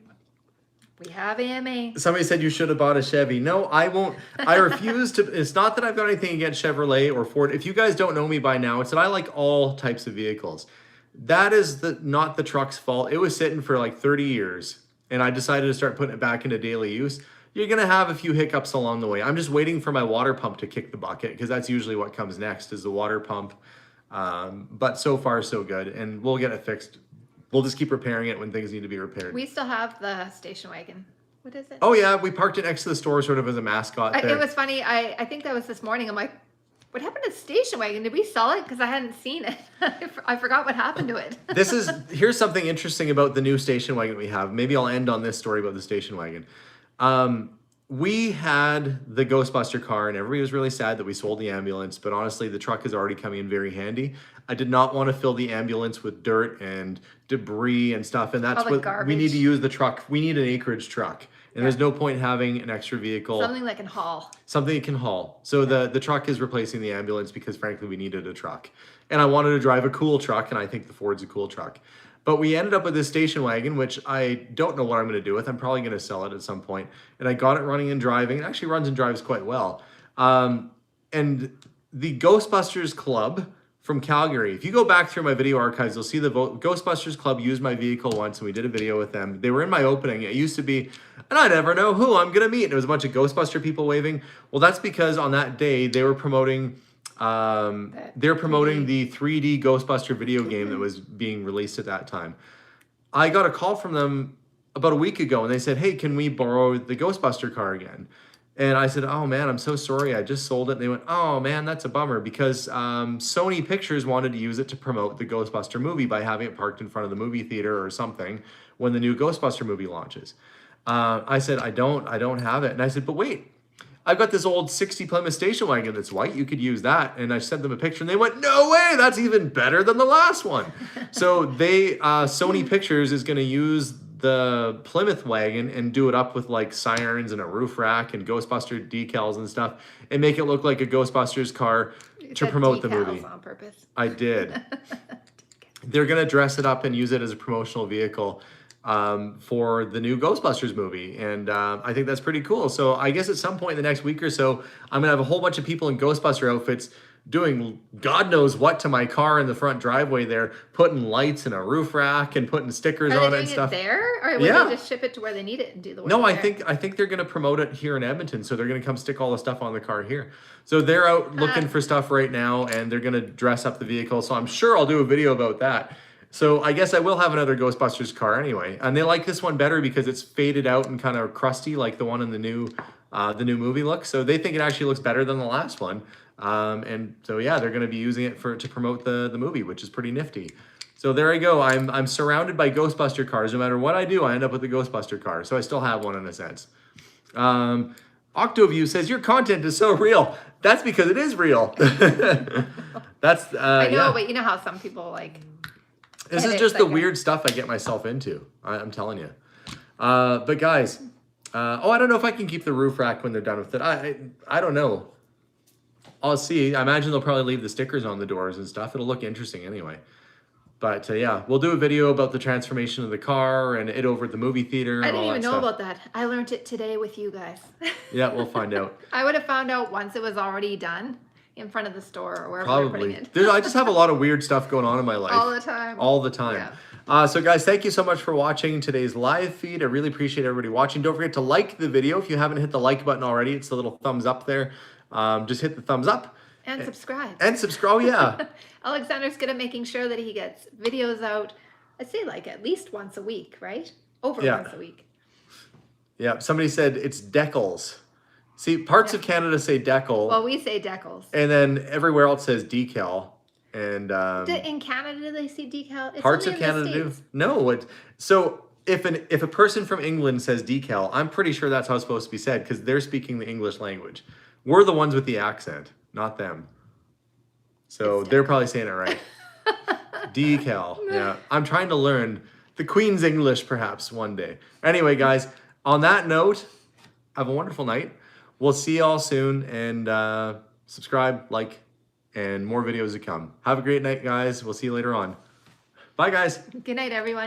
we have AMA. Somebody said you should have bought a Chevy. No, I won't. I refuse to. It's not that I've got anything against Chevrolet or Ford. If you guys don't know me by now, it's that I like all types of vehicles. That is not the truck's fault. It was sitting for like 30 years, and I decided to start putting it back into daily use. You're going to have a few hiccups along the way. I'm just waiting for my water pump to kick the bucket, because that's usually what comes next is the water pump. But so far so good, and we'll get it fixed. We'll just keep repairing it when things need to be repaired. We still have the station wagon. What is it? Oh yeah, we parked it next to the store sort of as a mascot there. It was funny. I think that was this morning. I'm like, what happened to the station wagon? Did we sell it? Because I hadn't seen it. I forgot what happened to it. Here's something interesting about the new station wagon we have. Maybe I'll end on this story about the station wagon. We had the Ghostbuster car, and everybody was really sad that we sold the ambulance, but honestly, the truck is already coming in very handy. I did not want to fill the ambulance with dirt and debris and stuff, and that's what garbage. We need to use the truck. We need an acreage truck, and there's no point having an extra vehicle. Something that can haul. Something that can haul. So the truck is replacing the ambulance because, frankly, we needed a truck. And I wanted to drive a cool truck, and I think the Ford's a cool truck. But we ended up with this station wagon, which I don't know what I'm going to do with. I'm probably going to sell it at some point. And I got it running and driving. It actually runs and drives quite well. And the Ghostbusters Club from Calgary, if you go back through my video archives, you'll see the Ghostbusters Club used my vehicle once, and we did a video with them. They were in my opening. It used to be, and I never know who I'm going to meet. And it was a bunch of Ghostbuster people waving. Well, that's because on that day, they were promoting... they're promoting the 3D Ghostbuster video game that was being released at that time. I got a call from them about a week ago, and they said, hey, can we borrow the Ghostbuster car again? And I said, oh man, I'm so sorry, I just sold it. And they went, oh man, that's a bummer, because Sony Pictures wanted to use it to promote the Ghostbuster movie by having it parked in front of the movie theater or something when the new Ghostbuster movie launches. I said, I don't have it. And I said, but wait, I've got this old 60 Plymouth station wagon that's white. You could use that. And I sent them a picture, and they went, no way, that's even better than the last one. So Sony Pictures is going to use the Plymouth wagon and do it up with like sirens and a roof rack and Ghostbuster decals and stuff and make it look like a Ghostbusters car You to said promote the decals movie. on purpose. I did. They're going to dress it up and use it as a promotional vehicle for the new Ghostbusters movie. And I think that's pretty cool. So I guess at some point in the next week or so, I'm going to have a whole bunch of people in Ghostbuster outfits doing God knows what to my car in the front driveway there, putting lights and a roof rack and putting stickers Are on they it and doing stuff. it there, or will Yeah. they just ship it to where they need it and do the work? No, I there? think they're going to promote it here in Edmonton. So they're going to come stick all the stuff on the car here. So they're out looking for stuff right now, and they're going to dress up the vehicle. So I'm sure I'll do a video about that. So I guess I will have another Ghostbusters car anyway. And they like this one better because it's faded out and kind of crusty like the one in the new movie look. So they think it actually looks better than the last one. And so yeah, they're going to be using it to promote the movie, which is pretty nifty. So there I go. I'm surrounded by Ghostbuster cars. No matter what I do, I end up with a Ghostbuster car. So I still have one in a sense. Octoview says your content is so real. That's because it is real. That's I know, yeah. but you know how some people like. This is edit just the like weird stuff I get myself into. I'm telling you. But guys, I don't know if I can keep the roof rack when they're done with it. I don't know. I'll see. I imagine they'll probably leave the stickers on the doors and stuff. It'll look interesting anyway. But yeah, we'll do a video about the transformation of the car and it over at the movie theater. I And didn't all even that know stuff. about that. I learned it today with you guys. Yeah, we'll find out. I would have found out once it was already done in front of the store or wherever we're putting Probably. it. I just have a lot of weird stuff going on in my life. All the time. All the time. Yeah. So guys, thank you so much for watching today's live feed. I really appreciate everybody watching. Don't forget to like the video. If you haven't hit the like button already, it's the little thumbs up there. Just hit the thumbs up. And subscribe. And subscribe, oh yeah. Alexander's good at making sure that he gets videos out, I'd say like at least once a week, right? Over Yeah. once a week. Yeah, somebody said it's decals. See, parts of Canada say decal, Well, we say decals. and then everywhere else says decal. And In Canada, do they see decal? It's parts of only in the Canada do. States. No, so if a person from England says decal, I'm pretty sure that's how it's supposed to be said because they're speaking the English language. We're the ones with the accent, not them. So they're probably saying it right. Decal. Yeah. I'm trying to learn the Queen's English perhaps one day. Anyway, guys, on that note, have a wonderful night. We'll see you all soon and subscribe, like, and more videos to come. Have a great night, guys. We'll see you later on. Bye, guys. Good night, everyone.